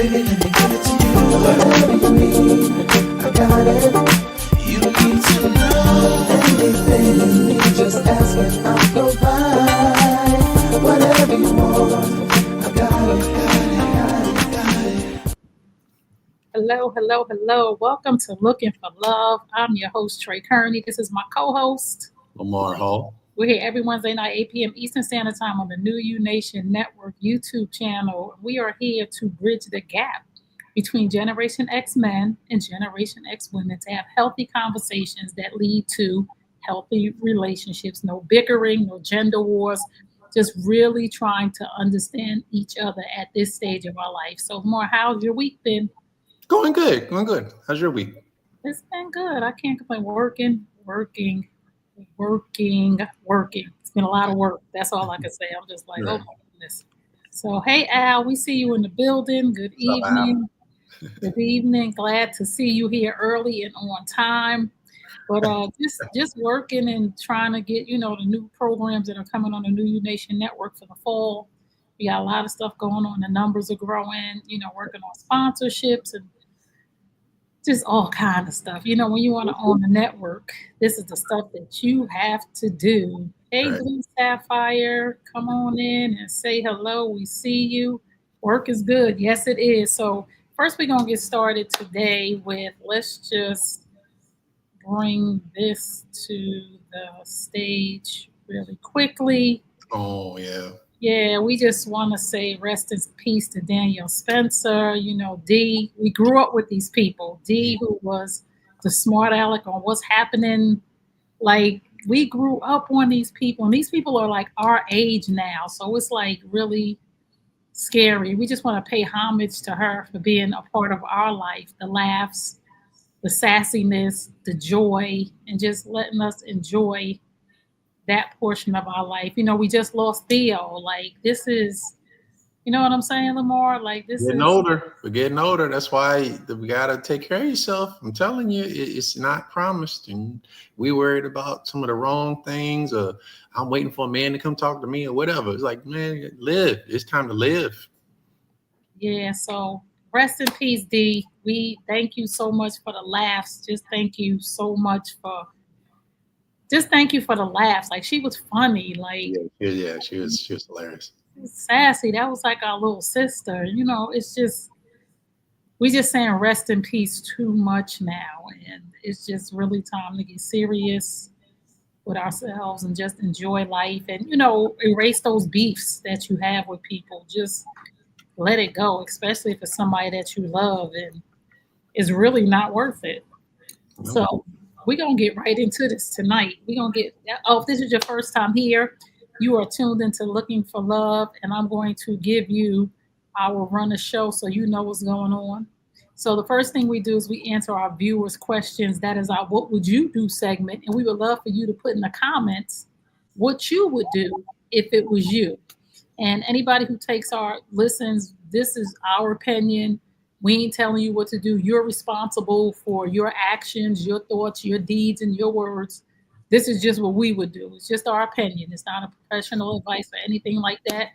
Baby, let me give it to you. Whatever you need, I got it. You need to know anything you need, just ask and I'll provide. Whatever you want, I got it. Hello. Welcome to Looking for Love. I'm your host, Trey Kearney. This is my co-host, Lamar Hall. We're here every Wednesday night, 8 p.m. Eastern Standard Time on the New You Nation Network YouTube channel. We are here to bridge the gap between Generation X men and Generation X women to have healthy conversations that lead to healthy relationships. No bickering, no gender wars, just really trying to understand each other at this stage of our life. So, Lamar, how's your week been? Going good. How's your week? It's been good. I can't complain. Working. It's been a lot of work. That's all I can say. I'm just like, oh my goodness. So, hey, Al, we see you in the building. Good evening. Good evening. Glad to see you here early and on time. But just working and trying to get, the new programs that are coming on the New You Nation Network for the fall. We got a lot of stuff going on. The numbers are growing, working on sponsorships and just all kind of stuff. When you want to own the network, this is the stuff that you have to do. Hey, right. Blue Sapphire, come on in and say hello. We see you. Work is good. Yes, it is. So first we're going to get started today with, let's just bring this to the stage really quickly. Oh, yeah. Yeah, we just want to say rest in peace to Daniel Spencer, D. We grew up with these people. D, who was the smart aleck on what's happening. Like, we grew up on these people, and these people are like our age now. So it's like really scary. We just want to pay homage to her for being a part of our life, the laughs, the sassiness, the joy, and just letting us enjoy that portion of our life. We just lost Theo. Like, this is, you know what I'm saying, Lamar? Like, this getting older. We're getting older. That's why we gotta take care of yourself. I'm telling you, it's not promised. And we worried about some of the wrong things, or I'm waiting for a man to come talk to me or whatever. It's like, man, live. It's time to live. Yeah, so rest in peace, D. We thank you so much for the laughs. Just thank you so much for thank you for the laughs. Like, she was funny. Like, she was hilarious. Sassy. That was like our little sister. It's just, we just saying rest in peace too much now, and it's just really time to get serious with ourselves and just enjoy life and erase those beefs that you have with people. Just let it go, especially if it's somebody that you love and it's really not worth it. No. So we're going to get right into this tonight. We're going to if this is your first time here, you are tuned into Looking for Love, and I'm going to give you our run of show so you know what's going on. So the first thing we do is we answer our viewers' questions. That is our What Would You Do segment, and we would love for you to put in the comments what you would do if it was you. And anybody who takes our listens, this is our opinion. We ain't telling you what to do. You're responsible for your actions, your thoughts, your deeds, and your words. This is just what we would do. It's just our opinion. It's not a professional advice or anything like that.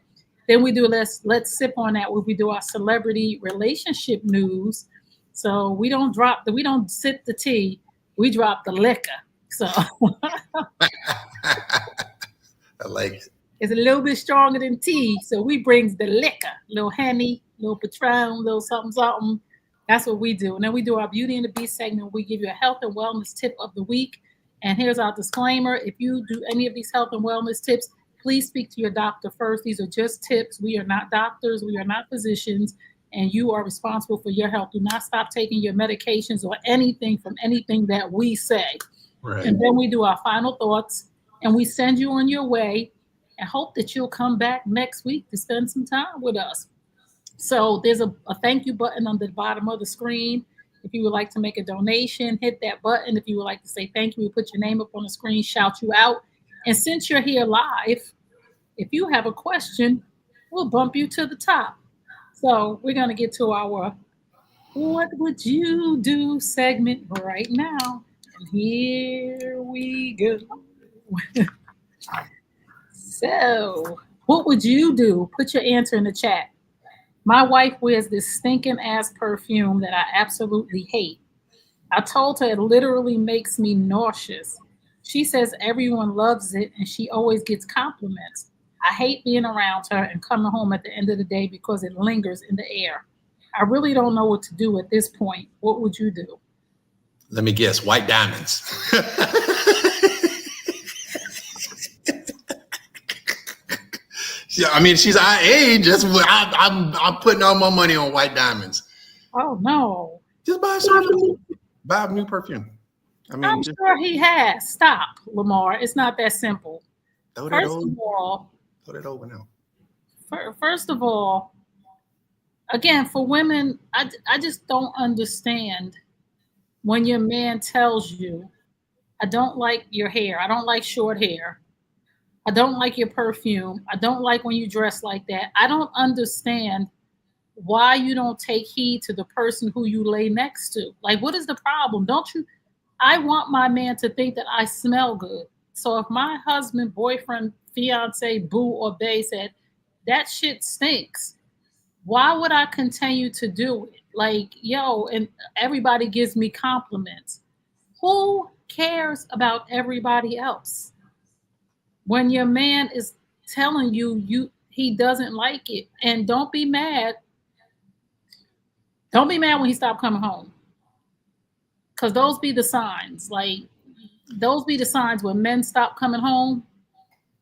Then we do let's sip on that when we do our celebrity relationship news. So we don't sip the tea. We drop the liquor. So I like it. It's a little bit stronger than tea, so we brings the liquor, little Henny, little Patron, little something. That's what we do. And then we do our Beauty and the Beast segment. We give you a health and wellness tip of the week. And here's our disclaimer. If you do any of these health and wellness tips, please speak to your doctor first. These are just tips. We are not doctors. We are not physicians. And you are responsible for your health. Do not stop taking your medications or anything from anything that we say. Right. And then we do our final thoughts, and we send you on your way. And hope that you'll come back next week to spend some time with us. So there's a thank you button on the bottom of the screen. If you would like to make a donation, hit that button. If you would like to say thank you, we put your name up on the screen, shout you out. And since you're here live, if you have a question, we'll bump you to the top. So we're going to get to our What Would You Do segment right now. And here we go. So, what would you do? Put your answer in the chat. My wife wears this stinking ass perfume that I absolutely hate. I told her it literally makes me nauseous. She says everyone loves it and she always gets compliments. I hate being around her and coming home at the end of the day because it lingers in the air. I really don't know what to do at this point. What would you do? Let me guess, white diamonds. Yeah, I mean, she's our age. That's what I'm putting all my money on white diamonds. Oh no. Just buy some, buy a new perfume. I mean, I'm just sure he has. Stop, Lamar. It's not that simple. throw that First over, of all, throw that over now. first of all, again, for women, I just don't understand when your man tells you, I don't like your hair. I don't like short hair. I don't like your perfume. I don't like when you dress like that. I don't understand why you don't take heed to the person who you lay next to. Like, what is the problem? Don't you? I want my man to think that I smell good. So if my husband, boyfriend, fiance, boo, or bae said, that shit stinks, why would I continue to do it? Like, yo, and everybody gives me compliments. Who cares about everybody else? When your man is telling you he doesn't like it, and don't be mad. Don't be mad when he stopped coming home. Cause those be the signs. Like those be the signs when men stop coming home.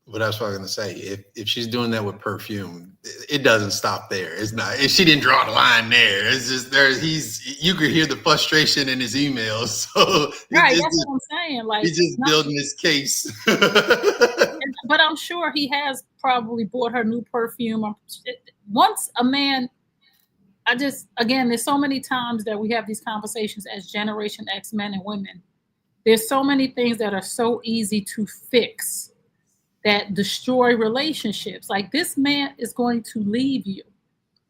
But that's what I was gonna say. If she's doing that with perfume, it doesn't stop there. It's not. If she didn't draw the line there, it's just there. You could hear the frustration in his emails. So Right, that's what I'm saying. Like he's just building his case. but I'm sure he has probably bought her new perfume. Once a man, again, there's so many times that we have these conversations as Generation X men and women. There's so many things that are so easy to fix that destroy relationships. Like this man is going to leave you.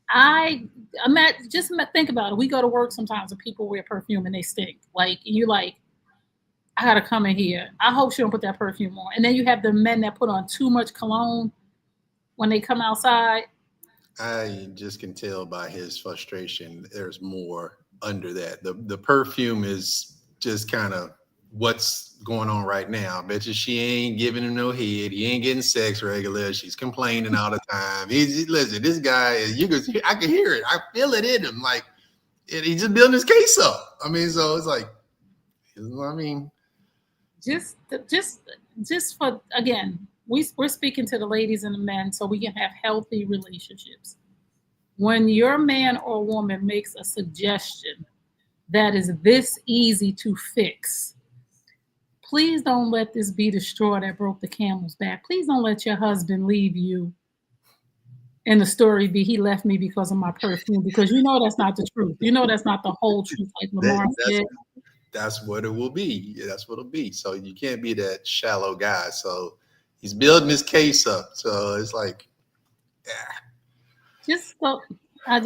I'm at, just think about it. We go to work sometimes and people wear perfume and they stink. Like you're like, I gotta come in here. I hope she don't put that perfume on. And then you have the men that put on too much cologne when they come outside. I just can tell by his frustration. There's more under that. The perfume is just kind of what's going on right now. I bet you she ain't giving him no head. He ain't getting sex regular. She's complaining all the time. Listen, this guy is. I can hear it. I feel it in him. Like he's just building his case up. I mean, so it's like, I mean, just for again, we're speaking to the ladies and the men so we can have healthy relationships. When your man or woman makes a suggestion that is this easy to fix, please don't let this be the straw that broke the camel's back. Please don't let your husband leave you and the story be he left me because of my perfume, because you know that's not the truth. You know that's not the whole truth, like Lamar said. That's what it will be. That's what it'll be. So you can't be that shallow guy. So he's building his case up. So it's like, I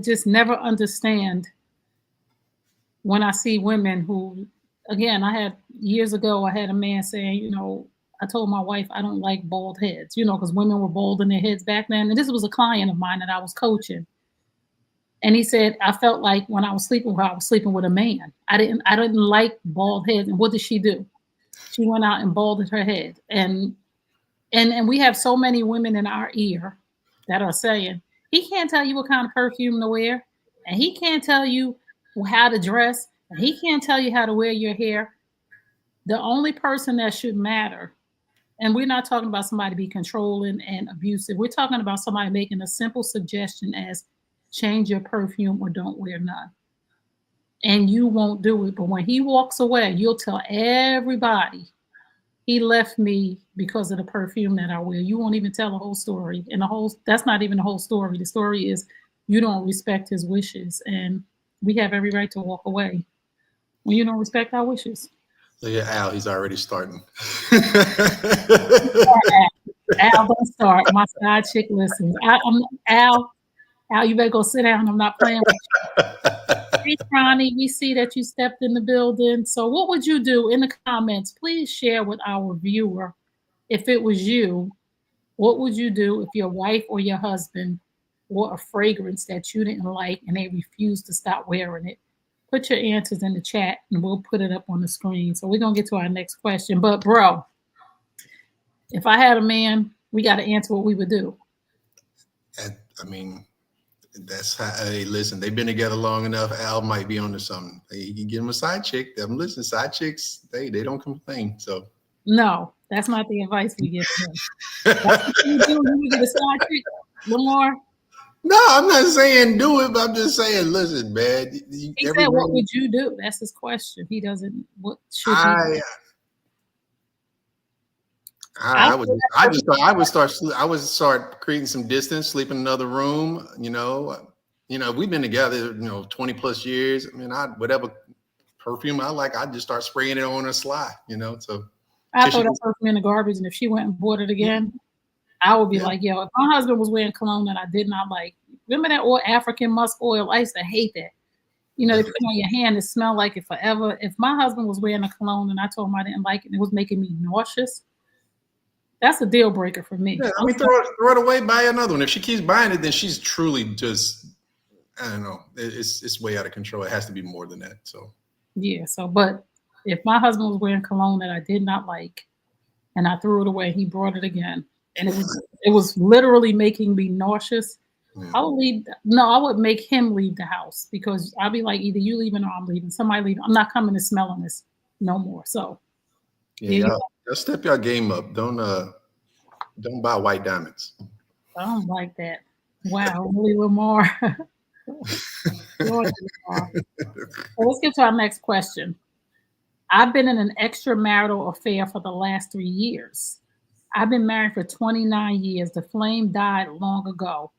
just never understand when I see women who, again, years ago, I had a man saying, I told my wife I don't like bald heads, because women were bald in their heads back then. And this was a client of mine that I was coaching. And he said, I felt like when I was sleeping with her, I was sleeping with a man. I didn't like bald heads. And what did she do? She went out and balded her head. And we have so many women in our ear that are saying, he can't tell you what kind of perfume to wear. And he can't tell you how to dress. And he can't tell you how to wear your hair. The only person that should matter, and we're not talking about somebody be controlling and abusive. We're talking about somebody making a simple suggestion as change your perfume or don't wear none. And you won't do it. But when he walks away, you'll tell everybody he left me because of the perfume that I wear. You won't even tell the whole story. And that's not even the whole story. The story is you don't respect his wishes. And we have every right to walk away when you don't respect our wishes. Look at Al, he's already starting. Al, don't start. My side chick listens. Al, you better go sit down. I'm not playing with you. Hey, Ronnie, we see that you stepped in the building. So what would you do in the comments? Please share with our viewer, if it was you, what would you do if your wife or your husband or a fragrance that you didn't like and they refused to stop wearing it? Put your answers in the chat and we'll put it up on the screen. So we're going to get to our next question. But, bro, if I had a man, we got to answer what we would do. I mean, that's how. Hey, listen, they've been together long enough. Al might be onto something. Hey, you can give him a side chick. Them listen, side chicks, they don't complain. So no, that's not the advice we give them. That's what you do. You get a side chick, Lamar. No, I'm not saying do it, but I'm just saying, listen, man. He said, "What would you do?" That's his question. He doesn't. What should he do? I would start creating some distance, sleep in another room. We've been together, 20 plus years. I mean, whatever perfume I like, I'd just start spraying it on a slide, So I throw that perfume in the garbage, and if she went and bought it again, I would be like, yo, if my husband was wearing cologne that I did not like, remember that oil, African musk oil? I used to hate that. They put it on your hand, it smelled like it forever. If my husband was wearing a cologne and I told him I didn't like it, and it was making me nauseous, that's a deal breaker for me. Yeah, I mean, throw it away, buy another one. If she keeps buying it, then she's truly just, I don't know, it's way out of control. It has to be more than that. So yeah. But if my husband was wearing cologne that I did not like, and I threw it away, he brought it again, and it was literally making me nauseous. Yeah. I would leave. No, I would make him leave the house because I'd be like, either you leaving or I'm leaving. Somebody leave. I'm not coming to smelling this no more. So yeah. Just step your game up. Don't buy white diamonds. I don't like that. Wow, really, Lamar. Let's get to our next question. I've been in an extramarital affair for the last 3 years. I've been married for 29 years. The flame died long ago.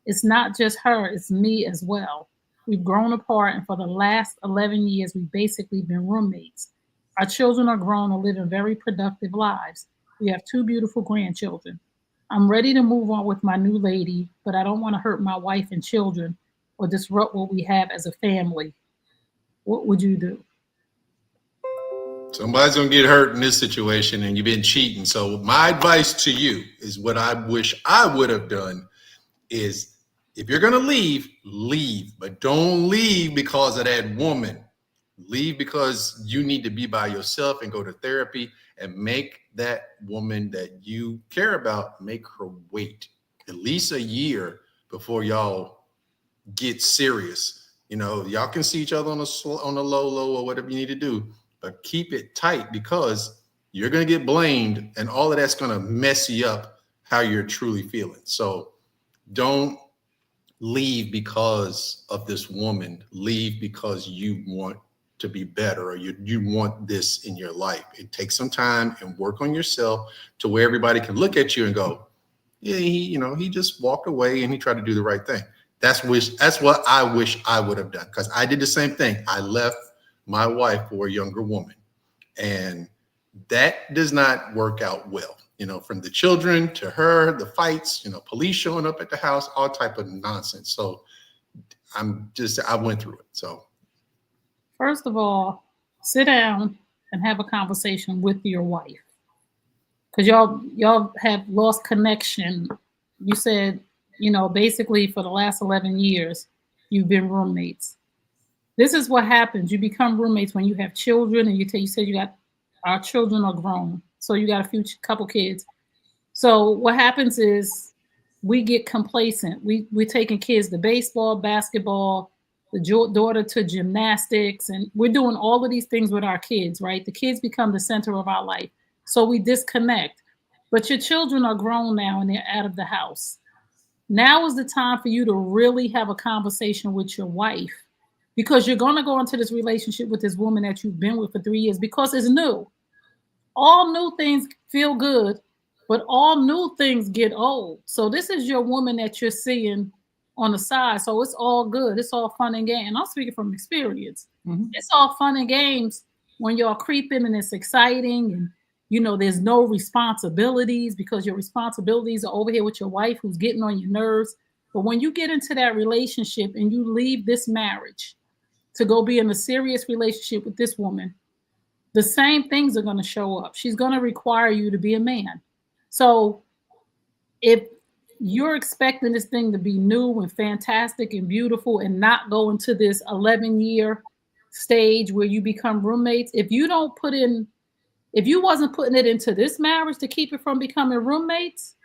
It's not just her, it's me as well. We've grown apart, and for the last 11 years, we've basically been roommates. Our children are grown and living very productive lives. We have 2 beautiful grandchildren. I'm ready to move on with my new lady, but I don't want to hurt my wife and children or disrupt what we have as a family. What would you do? Somebody's going to get hurt in this situation, and you've been cheating. So my advice to you is what I wish I would have done is if you're going to leave, but don't leave because of that woman. Leave because you need to be by yourself and go to therapy and make that woman that you care about, make her wait at least a year before y'all get serious. Y'all can see each other on a low or whatever you need to do, but keep it tight because you're going to get blamed and all of that's going to mess you up how you're truly feeling. So don't leave because of this woman. Leave because you want to be better or you want this in your life. It takes some time and work on yourself to where everybody can look at you and go, yeah, he just walked away and he tried to do the right thing. That's what I wish I would have done because I did the same thing. I left my wife for a younger woman and that does not work out well. From the children to her, the fights, police showing up at the house, all type of nonsense. So I went through it. So first of all, sit down and have a conversation with your wife. Because y'all have lost connection. You said, basically for the last 11 years, you've been roommates. This is what happens. You become roommates when you have children and you said our children are grown. So you got couple kids. So what happens is we get complacent. We're taking kids to baseball, basketball, the daughter to gymnastics, and we're doing all of these things with our kids, right? The kids become the center of our life. So we disconnect. But your children are grown now and they're out of the house. Now is the time for you to really have a conversation with your wife because you're going to go into this relationship with this woman that you've been with for 3 years because it's new. All new things feel good, but all new things get old. So this is your woman that you're seeing on the side. So it's all good. It's all fun and games. And I'm speaking from experience. Mm-hmm. It's all fun and games when y'all creeping and it's exciting and, there's no responsibilities because your responsibilities are over here with your wife who's getting on your nerves. But when you get into that relationship and you leave this marriage to go be in a serious relationship with this woman, the same things are going to show up. She's going to require you to be a man. So if you're expecting this thing to be new and fantastic and beautiful and not go into this 11-year stage where you become roommates. If you don't put in, if you wasn't putting it into this marriage to keep it from becoming roommates,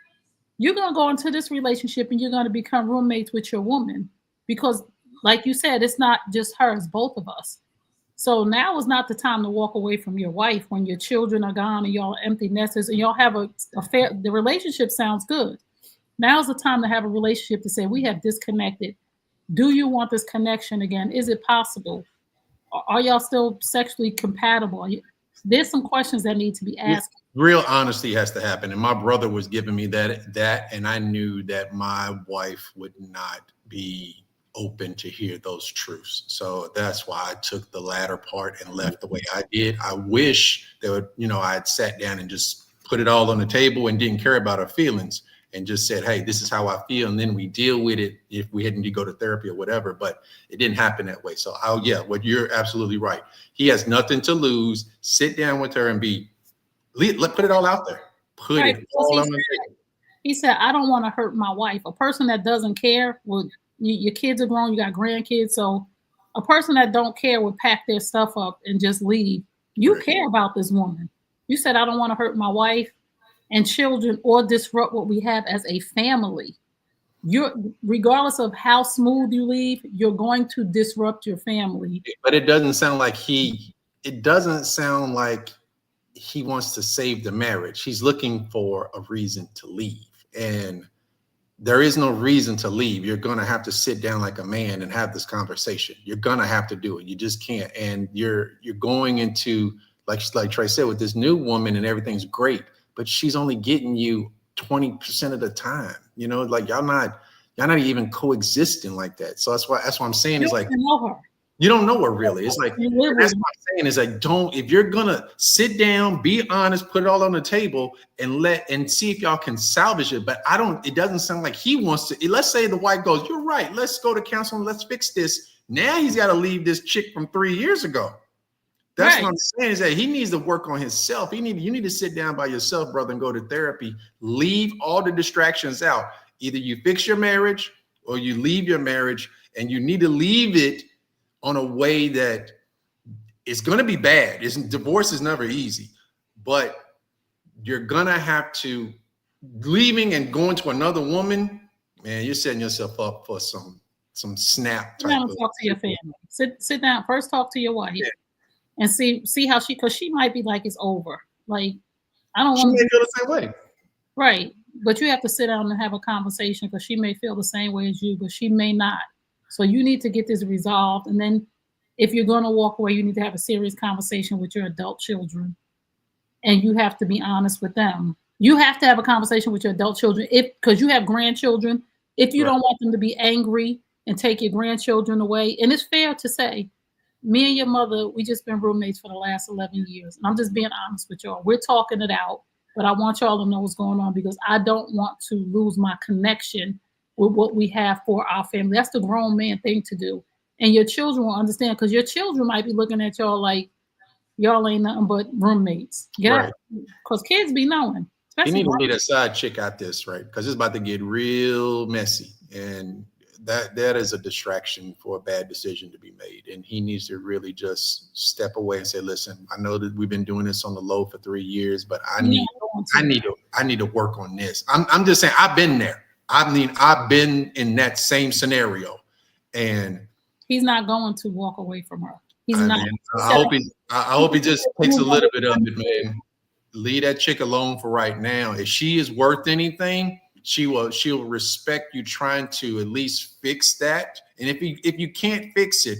you're going to go into this relationship and you're going to become roommates with your woman because, like you said, it's not just her, it's both of us. So now is not the time to walk away from your wife when your children are gone and y'all are empty nesters and y'all have a fair, the relationship sounds good. Now's the time to have a relationship to say, we have disconnected. Do you want this connection again? Is it possible? Are y'all still sexually compatible? There's some questions that need to be asked. Real honesty has to happen. And my brother was giving me that, and I knew that my wife would not be open to hear those truths. So that's why I took the latter part and left the way I did. I wish that would, I had sat down and just put it all on the table and didn't care about her feelings and just said, hey, this is how I feel. And then we deal with it if we hadn't to go to therapy or whatever, but it didn't happen that way. So what you're absolutely right. He has nothing to lose. Sit down with her and put it all out there. Put it all on the table. He said, I don't want to hurt my wife. A person that doesn't care, your kids are grown, you got grandkids. So a person that don't care would pack their stuff up and just leave. You care about this woman. You said, I don't want to hurt my wife and children or disrupt what we have as a family. Regardless of how smooth you leave, you're going to disrupt your family. But it doesn't sound like he wants to save the marriage. He's looking for a reason to leave. And there is no reason to leave. You're going to have to sit down like a man and have this conversation. You're going to have to do it. You just can't. And you're going into, like Trey said, with this new woman and everything's great, but she's only getting you 20% of the time. Like y'all not even coexisting like that. So that's what I'm saying. It's like, know her. You don't know her really. It's like, that's what I'm saying is like, if you're gonna sit down, be honest, put it all on the table and see if y'all can salvage it. But it doesn't sound like he wants to. Let's say the wife goes, you're right, let's go to counseling, let's fix this. Now he's got to leave this chick from 3 years ago. That's what I'm saying is that he needs to work on himself. You need to sit down by yourself, brother, and go to therapy. Leave all the distractions out. Either you fix your marriage or you leave your marriage, and you need to leave it on a way that it's going to be bad. Divorce is never easy, but you're going to have to leaving and going to another woman. Man, you're setting yourself up for some snap. Talk to your family. Sit down first. Talk to your wife. Yeah. And see how because she might be like, it's over. Like, I don't want to feel the same way. Right. But you have to sit down and have a conversation because she may feel the same way as you, but she may not. So you need to get this resolved. And then if you're going to walk away, you need to have a serious conversation with your adult children. And you have to be honest with them. You have to have a conversation with your adult children because you have grandchildren. If you don't want them to be angry and take your grandchildren away. And it's fair to say, me and your mother, we just been roommates for the last 11 years. And I'm just being honest with y'all. We're talking it out, but I want y'all to know what's going on because I don't want to lose my connection with what we have for our family. That's the grown man thing to do. And your children will understand because your children might be looking at y'all like y'all ain't nothing but roommates. Because kids be knowing. You need to leave that side chick out this, right? Because it's about to get real messy. And that is a distraction for a bad decision to be made. And he needs to really just step away and say, listen, I know that we've been doing this on the low for 3 years, but I need to work on this. I'm just saying I've been there. I've been in that same scenario. And he's not going to walk away from her. He's not. I hope he just takes a little bit of it, man. Leave that chick alone for right now. If she is worth anything, she'll respect you trying to at least fix that. And if you can't fix it,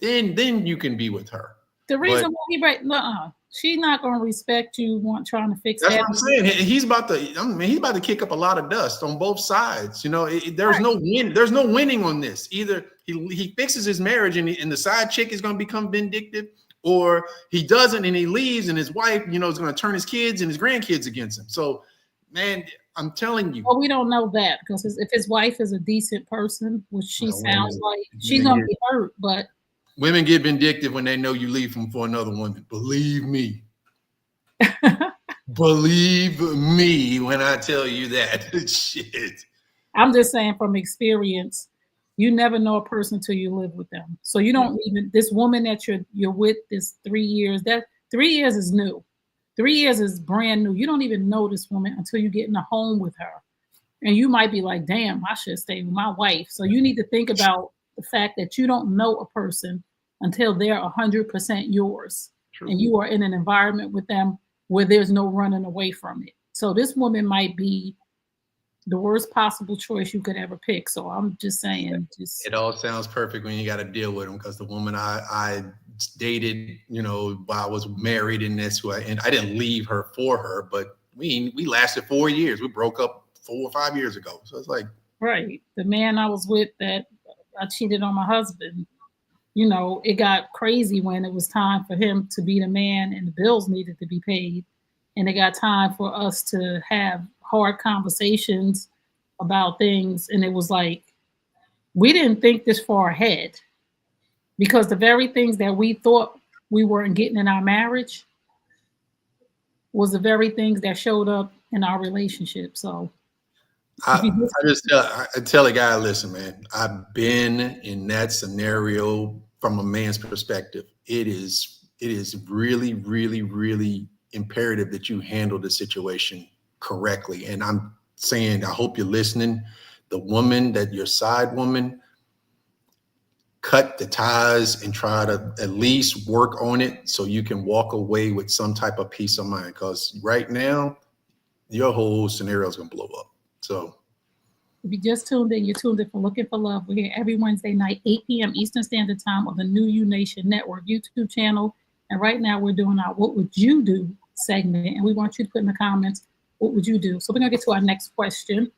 then you can be with her. The reason why she's not going to respect you trying to fix that. That's what I'm saying. He's about to kick up a lot of dust on both sides. There's no winning on this. Either he fixes his marriage and the side chick is going to become vindictive, or he doesn't and he leaves and his wife, is going to turn his kids and his grandkids against him. So, man, I'm telling you. Well, we don't know that because if his wife is a decent person, which she sounds like, she's going to be hurt. But women get vindictive when they know you leave them for another woman. Believe me. Believe me when I tell you that. Shit. I'm just saying from experience, you never know a person till you live with them. So you Yeah. don't even this woman that you're with this 3 years. That 3 years is new. 3 years is brand new. You don't even know this woman until you get in a home with her. And you might be like, damn, I should stay with my wife. So you need to think about the fact that you don't know a person until they're 100% yours. True. And you are in an environment with them where there's no running away from it. So this woman might be the worst possible choice you could ever pick. So I'm just saying, just It all sounds perfect when you got to deal with them because the woman I dated, while I was married, and that's who and I didn't leave her for her, but we lasted 4 years. We broke up 4 or 5 years ago. So it's like, right. The man I was with that I cheated on my husband, it got crazy when it was time for him to be the man and the bills needed to be paid. And it got time for us to have hard conversations about things. And it was like, we didn't think this far ahead because the very things that we thought we weren't getting in our marriage was the very things that showed up in our relationship. So if you just, I tell a guy, listen, man, I've been in that scenario from a man's perspective. It is really, really, really imperative that you handle the situation correctly. And I'm saying, I hope you're listening. The woman that your side woman, cut the ties and try to at least work on it so you can walk away with some type of peace of mind. Because right now, your whole scenario is going to blow up. So if you just tuned in, you're tuned in for Looking for Love. We're here every Wednesday night, 8 p.m. Eastern Standard Time on the New You Nation Network YouTube channel. And right now we're doing our What Would You Do segment. And we want you to put in the comments, what would you do? So we're going to get to our next question.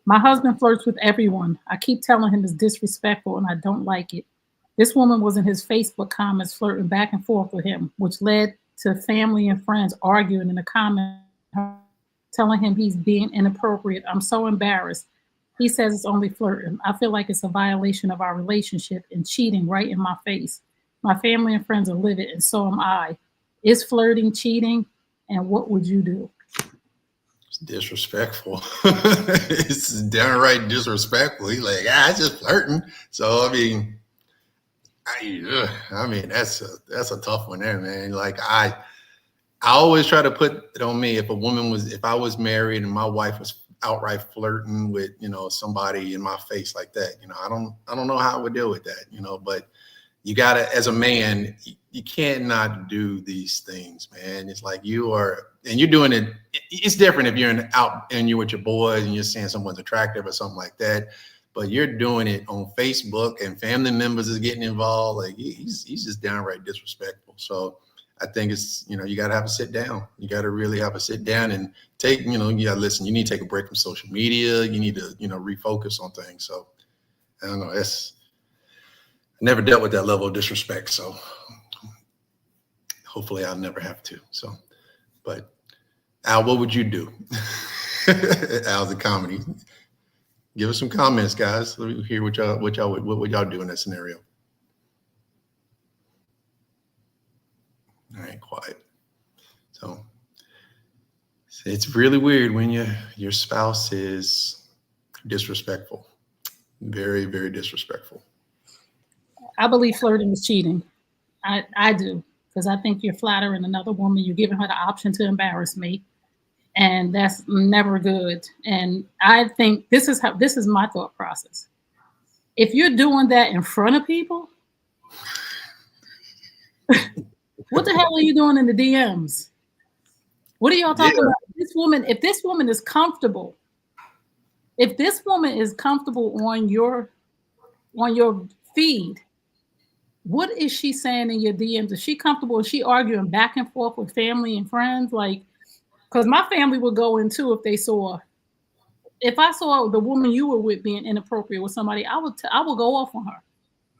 My husband flirts with everyone. I keep telling him it's disrespectful and I don't like it. This woman was in his Facebook comments flirting back and forth with him, which led to family and friends arguing in the comments, telling him he's being inappropriate. I'm so embarrassed. He says it's only flirting. I feel like it's a violation of our relationship and cheating right in my face. My family and friends are livid, and so am I. Is flirting cheating? And what would you do? it's disrespectful. It's downright disrespectful. He's like, it's just flirting. So I mean, that's a tough one there, man. Like I always try to put it on me. If I was married and my wife was outright flirting with, somebody in my face like that, I don't know how I would deal with that, but you gotta, as a man, you cannot do these things, man. It's like you're doing it. It's different if you're out and you're with your boys and you're saying someone's attractive or something like that. But you're doing it on Facebook and family members is getting involved. Like he's just downright disrespectful. So I think it's, you got to have a sit down. You got to really have a sit down and take, you got to listen. You need to take a break from social media. You need to, refocus on things. So I don't know. I never dealt with that level of disrespect. So hopefully I'll never have to. So, but Al, what would you do? Al's a comedy. Give us some comments, guys. Let me hear what would y'all do in that scenario. All right, quiet. So it's really weird when your spouse is disrespectful. Very, very disrespectful. I believe flirting is cheating. I do, because I think you're flattering another woman. You're giving her the option to embarrass me. And that's never good. And I think this is my thought process. If you're doing that in front of people, what the hell are you doing in the DMs? What are y'all talking about? If this woman is comfortable, on your feed, what is she saying in your DMs? Is she comfortable? Is she arguing back and forth with family and friends? Like, because my family would go in too if I saw the woman you were with being inappropriate with somebody, I would go off on her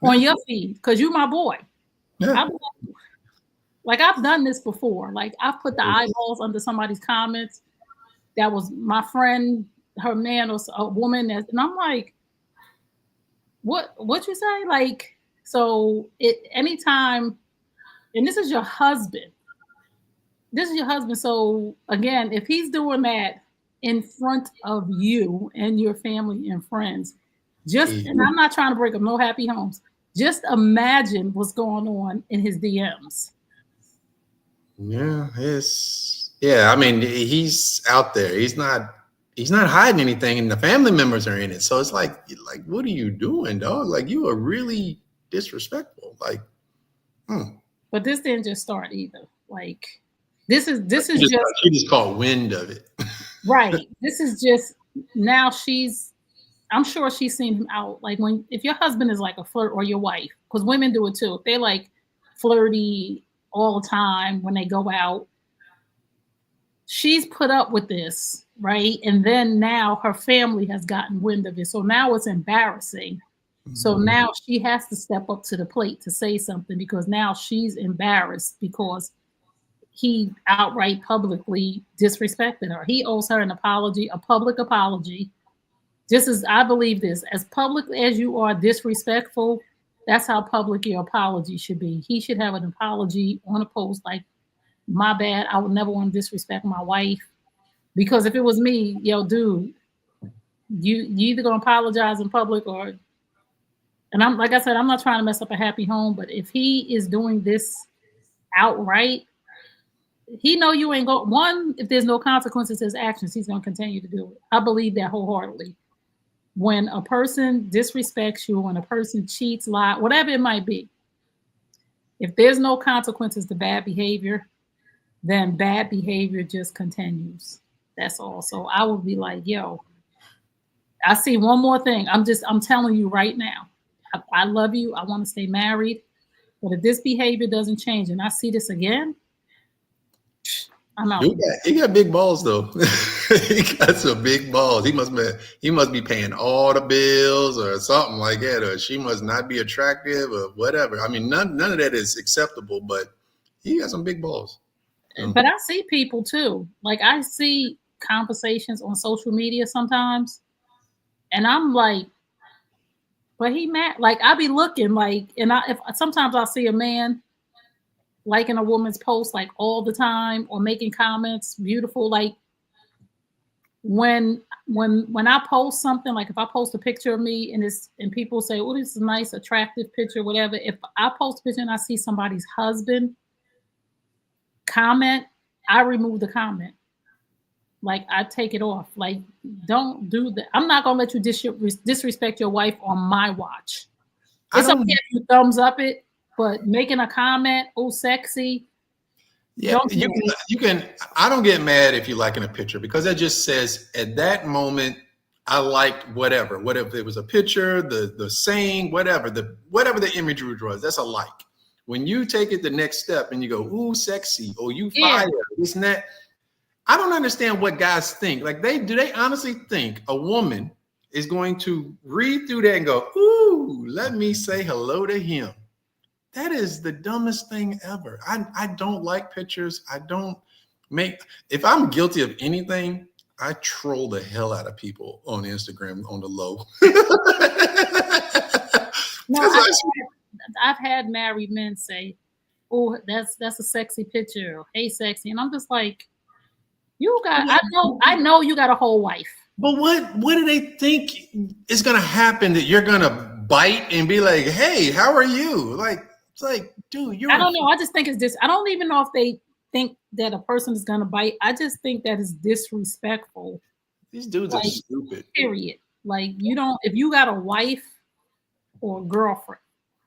on your feed because you're my boy. Yeah. Like I've done this before. Like I've put the eyeballs under somebody's comments that was my friend, her man, or a woman, and I'm like, what you say? Like, so anytime, and this is your husband. this is your husband. So again, if he's doing that in front of you and your family and friends, and I'm not trying to break up no happy homes. Just imagine what's going on in his DMs. Yeah, I mean, he's out there. He's not hiding anything, and the family members are in it. So it's like, what are you doing, dog? Like, you are really disrespectful. Like, But this didn't just start either. Like, this is just she just caught wind of it. right. This is just now I'm sure she's seen him out. Like if your husband is like a flirt, or your wife, because women do it too. If they're like flirty all the time when they go out, she's put up with this, right? And then now her family has gotten wind of it. So now it's embarrassing. So now she has to step up to the plate to say something, because now she's embarrassed because he outright publicly disrespected her. He owes her an apology, a public apology. I believe this, as public as you are disrespectful, that's how public your apology should be. He should have an apology on a post like, my bad, I would never want to disrespect my wife. Because if it was me, yo, dude, you either gonna apologize in public, or, and I'm like I said, I'm not trying to mess up a happy home, but if he is doing this outright, he know you ain't go. One, if there's no consequences to his actions, he's gonna continue to do it. I believe that wholeheartedly. When a person disrespects you, when a person cheats, lies, whatever it might be, if there's no consequences to bad behavior, then bad behavior just continues. That's all. So I would be like, yo, I see one more thing. I'm telling you right now, I love you. I want to stay married. But if this behavior doesn't change and I see this again, I'm out. He got big balls though. He got some big balls. He must be paying all the bills or something like that, or she must not be attractive or whatever. I mean, none of that is acceptable, but he got some big balls. But I see people too. Like, I see conversations on social media sometimes, and I'm like, but he mad. Like, I be looking like, and if sometimes I'll see a man liking a woman's post like all the time, or making comments, beautiful. Like when I post something, like if I post a picture of me and people say, "Oh, this is a nice, attractive picture," whatever. If I post a picture and I see somebody's husband comment, I remove the comment. Like, I take it off. Like, don't do that. I'm not gonna let you disrespect your wife on my watch. It's okay if you thumbs up it, but making a comment, "Oh, sexy." Yeah, you can. I don't get mad if you liking a picture, because that just says at that moment I liked whatever. Whatever it was, a picture, the saying, whatever the imagery was. That's a like. When you take it the next step and you go, "Ooh, sexy," or "You fire," this and that. I don't understand what guys think. Like, do they honestly think a woman is going to read through that and go, "Ooh, let me say hello to him"? That is the dumbest thing ever. I don't like pictures. If I'm guilty of anything, I troll the hell out of people on Instagram on the low. No, I've had married men say, "Oh, that's a sexy picture," or, "Hey, sexy," and I'm just like, I know you got a whole wife. But what do they think is gonna happen, that you're gonna bite and be like, "Hey, how are you?" Like, it's like, dude, I don't know. I just think it's this. I don't even know if they think that a person is gonna bite. I just think that is disrespectful. These dudes are stupid. Period. Like, if you got a wife or a girlfriend,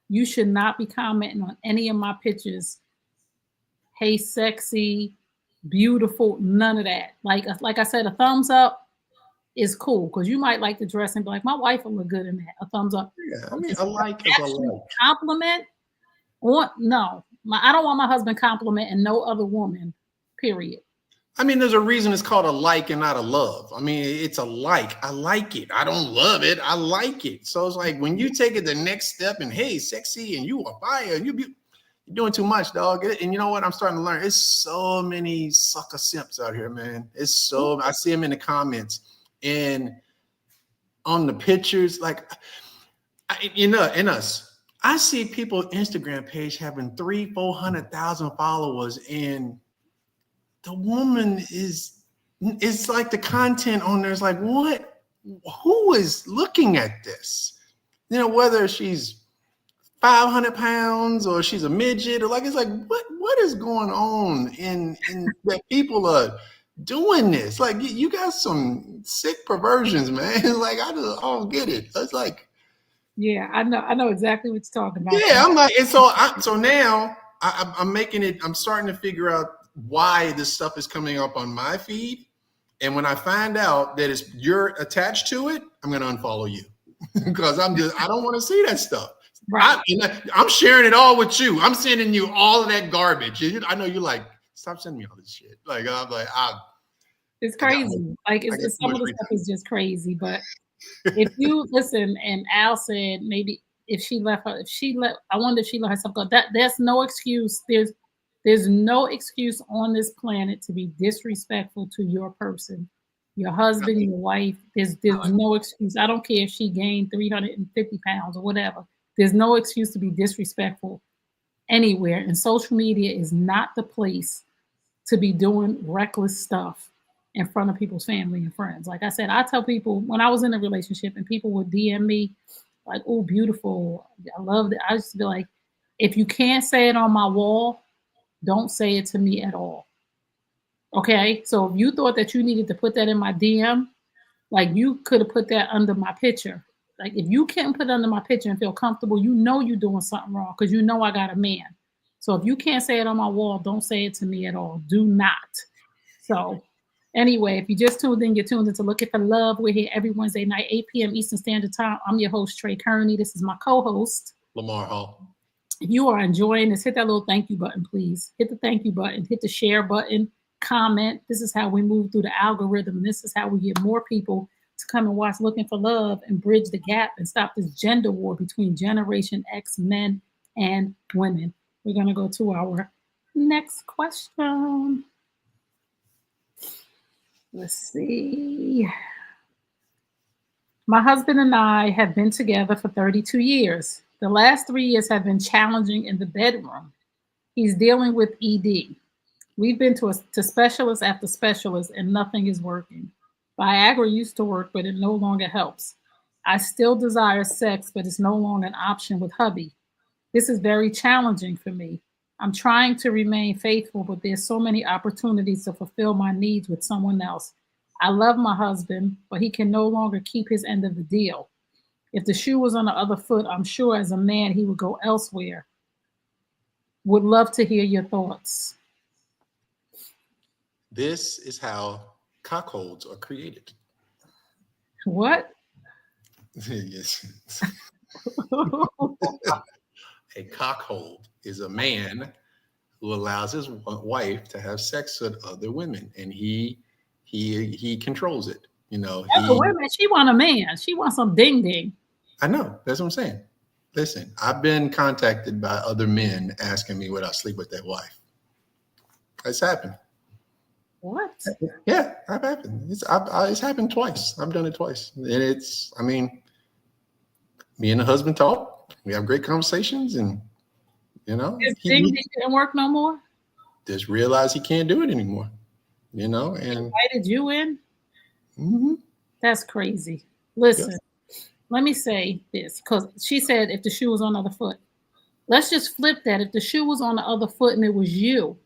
you should not be commenting on any of my pictures. "Hey, sexy, beautiful," none of that. Like I said, a thumbs up is cool, because you might like the dress and be like, "My wife will look good in that." A thumbs up. Yeah, I mean, a like is a like. Compliment. No, I don't want my husband complimenting no other woman. Period. I mean, there's a reason it's called a like and not a love. I mean, it's a like. I like it. I don't love it. I like it. So it's like, when you take it the next step and, "Hey, sexy," and "You are fire," you're doing too much, dog. And you know what? I'm starting to learn. It's so many sucker simps out here, man. I see them in the comments and on the pictures. Like, in us, I see people Instagram page having 300,000-400,000 followers, and the woman it's like the content on there is like, what? Who is looking at this? You know, whether she's 500 pounds or she's a midget or like, it's like, what is going on in that people are doing this? Like, you got some sick perversions, man. Like, I don't get it. It's like, Yeah, I know exactly what you're talking about. yeah, I'm like, and so now I'm making it. I'm starting to figure out why this stuff is coming up on my feed, and when I find out that you're attached to it, I'm gonna unfollow you because I don't want to see that stuff. Right. I'm sharing it all with you. I'm sending you all of that garbage. I know you're like, stop sending me all this shit. Like I'm like, it's crazy. Like it's some of the stuff is just crazy, but. If you listen, and Al said maybe if she let, I wonder if she let herself go. There's no excuse. There's no excuse on this planet to be disrespectful to your person, your husband, your wife. There's no excuse. I don't care if she gained 350 pounds or whatever. There's no excuse to be disrespectful anywhere. And social media is not the place to be doing reckless stuff in front of people's family and friends. Like I said, I tell people when I was in a relationship and people would DM me like, oh, beautiful, I love it. I just be like, if you can't say it on my wall, don't say it to me at all. Okay? So if you thought that you needed to put that in my DM, like you could have put that under my picture. Like if you can't put it under my picture and feel comfortable, you know you're doing something wrong because you know I got a man. So if you can't say it on my wall, don't say it to me at all. Do not. So anyway, if you just tuned in, you're tuned in to Looking for Love. We're here every Wednesday night, 8 p.m. Eastern Standard Time. I'm your host, Tray Kearney. This is my co-host, Lamar Hall. If you are enjoying this, hit that little thank you button, please. Hit the thank you button, hit the share button, comment. This is how we move through the algorithm. And this is how we get more people to come and watch Looking for Love and bridge the gap and stop this gender war between Generation X men and women. We're going to go to our next question. Let's see. My husband and I have been together for 32 years. The last 3 years have been challenging in the bedroom. He's dealing with ED. We've been to specialist after specialist and nothing is working. Viagra used to work, but it no longer helps. I still desire sex, but it's no longer an option with hubby. This is very challenging for me. I'm trying to remain faithful, but there's so many opportunities to fulfill my needs with someone else. I love my husband, but he can no longer keep his end of the deal. If the shoe was on the other foot, I'm sure as a man he would go elsewhere. Would love to hear your thoughts. This is how cockholds are created. What? Yes. A cockhold is a man who allows his wife to have sex with other women, and he controls it. You know, women, she want a man. She wants some ding ding. I know. That's what I'm saying. Listen, I've been contacted by other men asking me would I sleep with their wife. It's happened. What? Yeah, I've happened. It's happened twice. I've done it twice, and me and the husband talk. We have great conversations, and ding didn't work no more. Just realize he can't do it anymore. And he invited you in. Mm-hmm. That's crazy. Listen, Let me say this, because she said if the shoe was on the other foot. Let's just flip that. If the shoe was on the other foot and it was you,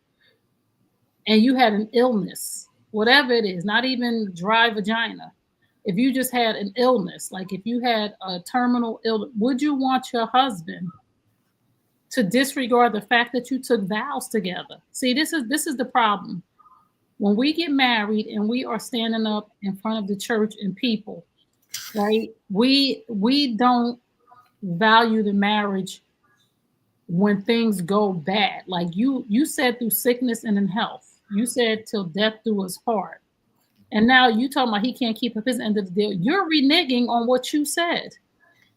and you had an illness, whatever it is, not even dry vagina. If you just had an illness, like if you had a terminal illness, would you want your husband to disregard the fact that you took vows together? See, this is the problem. When we get married and we are standing up in front of the church and people, right? We don't value the marriage when things go bad. Like you said, through sickness and in health. You said till death do us part. And now you talking about he can't keep up his end of the deal. You're reneging on what you said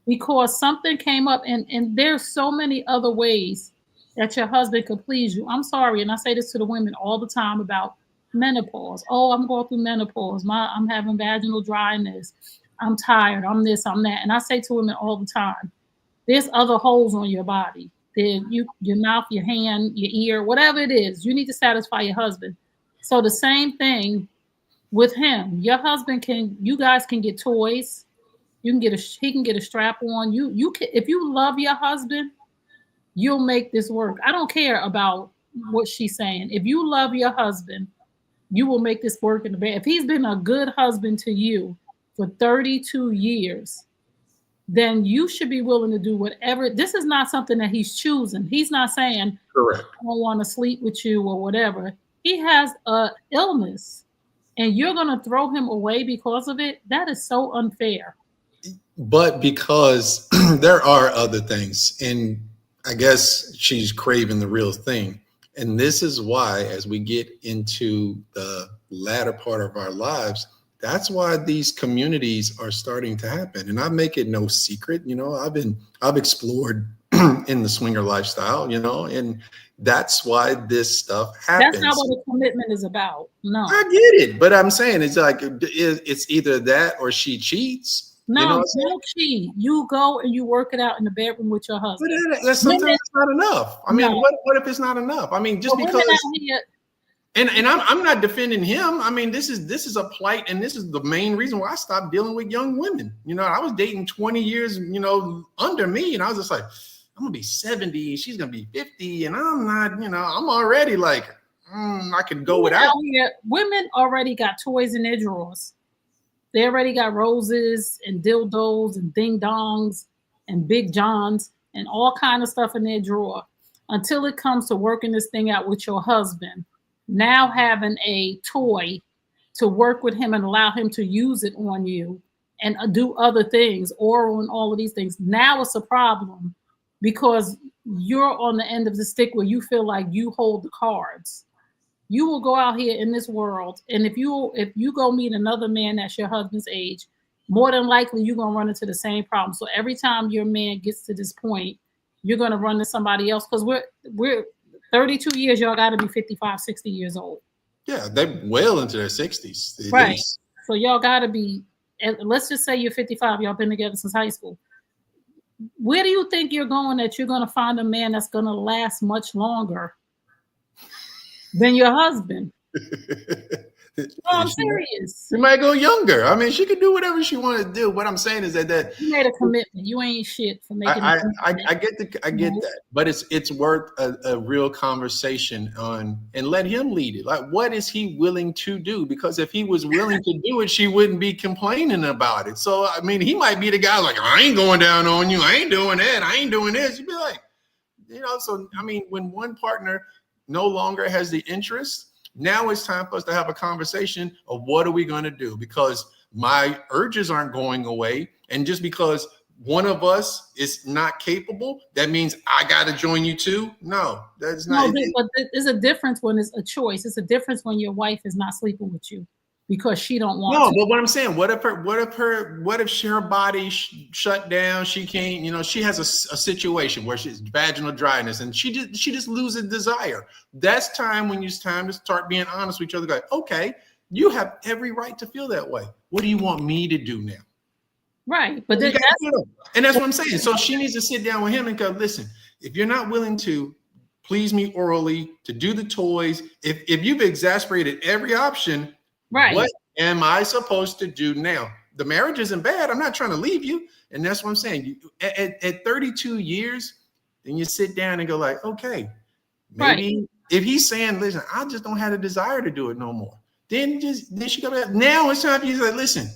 because something came up, and there's so many other ways that your husband could please you. I'm sorry, and I say this to the women all the time about menopause. Oh, I'm going through menopause. I'm having vaginal dryness. I'm tired. I'm this, I'm that. And I say to women all the time, there's other holes on your body. Your mouth, your hand, your ear, whatever it is, you need to satisfy your husband. So the same thing with him. Your husband you guys can get toys. You can he can get a strap on. You can, if you love your husband, you'll make this work. I don't care about what she's saying. If you love your husband, you will make this work in the bed. If he's been a good husband to you for 32 years, then you should be willing to do whatever. This is not something that he's choosing. He's not saying, Correct. I don't want to sleep with you or whatever. He has a illness and you're going to throw him away because of it. That is so unfair. But because there are other things, and I guess she's craving the real thing. And this is why, as we get into the latter part of our lives, that's why these communities are starting to happen. And I make it no secret, I've explored in the swinger lifestyle, and that's why this stuff happens. That's not what a commitment is about. No, I get it, but I'm saying it's like it's either that or she cheats. No, don't cheat. You go and you work it out in the bedroom with your husband. But sometimes it's not enough. I mean, what if it's not enough? I mean, just because. And I'm not defending him. I mean, this is a plight, and this is the main reason why I stopped dealing with young women. I was dating 20 years, under me, and I was just like, I'm gonna be 70, she's gonna be 50, and I'm not, I'm already like, I could go without. Women already got toys in their drawers. They already got roses and dildos and ding dongs and big johns and all kind of stuff in their drawer until it comes to working this thing out with your husband. Now having a toy to work with him and allow him to use it on you and do other things, oral and all of these things. Now it's a problem because you're on the end of the stick where you feel like you hold the cards. You will go out here in this world, and if you go meet another man that's your husband's age, more than likely you're gonna run into the same problem. So every time your man gets to this point, you're gonna run to somebody else because we're 32 years. Y'all got to be 55, 60 years old. Yeah, they're well into their 60s. Right. Least. So y'all got to be. Let's just say you're 55. Y'all been together since high school. Where do you think you're going that you're gonna find a man that's gonna last much longer than your husband? No, I'm serious. She might go younger. I mean, she could do whatever she wanted to do. What I'm saying is that you made a commitment. You ain't shit for making. I get that, but it's worth a real conversation on, and let him lead it. Like, what is he willing to do? Because if he was willing to do it, she wouldn't be complaining about it. So I mean, he might be the guy like, I ain't going down on you. I ain't doing that. I ain't doing this. You'd be like, So I mean, when one partner no longer has the interest, now it's time for us to have a conversation of what are we going to do? Because my urges aren't going away. And just because one of us is not capable, that means I got to join you too? No, that's not. No, but there's a difference when it's a choice. It's a difference when your wife is not sleeping with you because she don't want to. No, but what I'm saying, what if her body shut down? She can't, she has a situation where she's vaginal dryness and she just loses desire. That's time when it's time to start being honest with each other. Like, okay, you have every right to feel that way. What do you want me to do now? Right, but that's what I'm saying. So she needs to sit down with him and go, listen, if you're not willing to please me orally, to do the toys, if you've exasperated every option, right, what am I supposed to do now? The marriage isn't bad. I'm not trying to leave you. And that's what I'm saying. At 32 years, then you sit down and go like, okay, maybe if he's saying, listen, I just don't have the desire to do it no more. Then she go back. Now it's time for you to say, listen,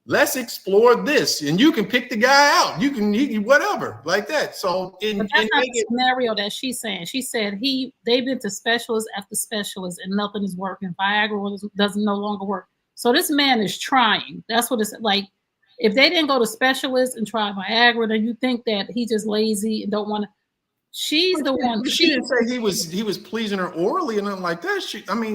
let's explore this. And you can pick the guy out. You can whatever, like that. So that's not the scenario that she's saying. She said they've been to specialist after specialist and nothing is working. Viagra doesn't no longer work. So this man is trying. That's what it's like. If they didn't go to specialists and try Viagra, then you think that he's just lazy and don't want to. She's the one. She didn't say he was pleasing her orally and nothing like that.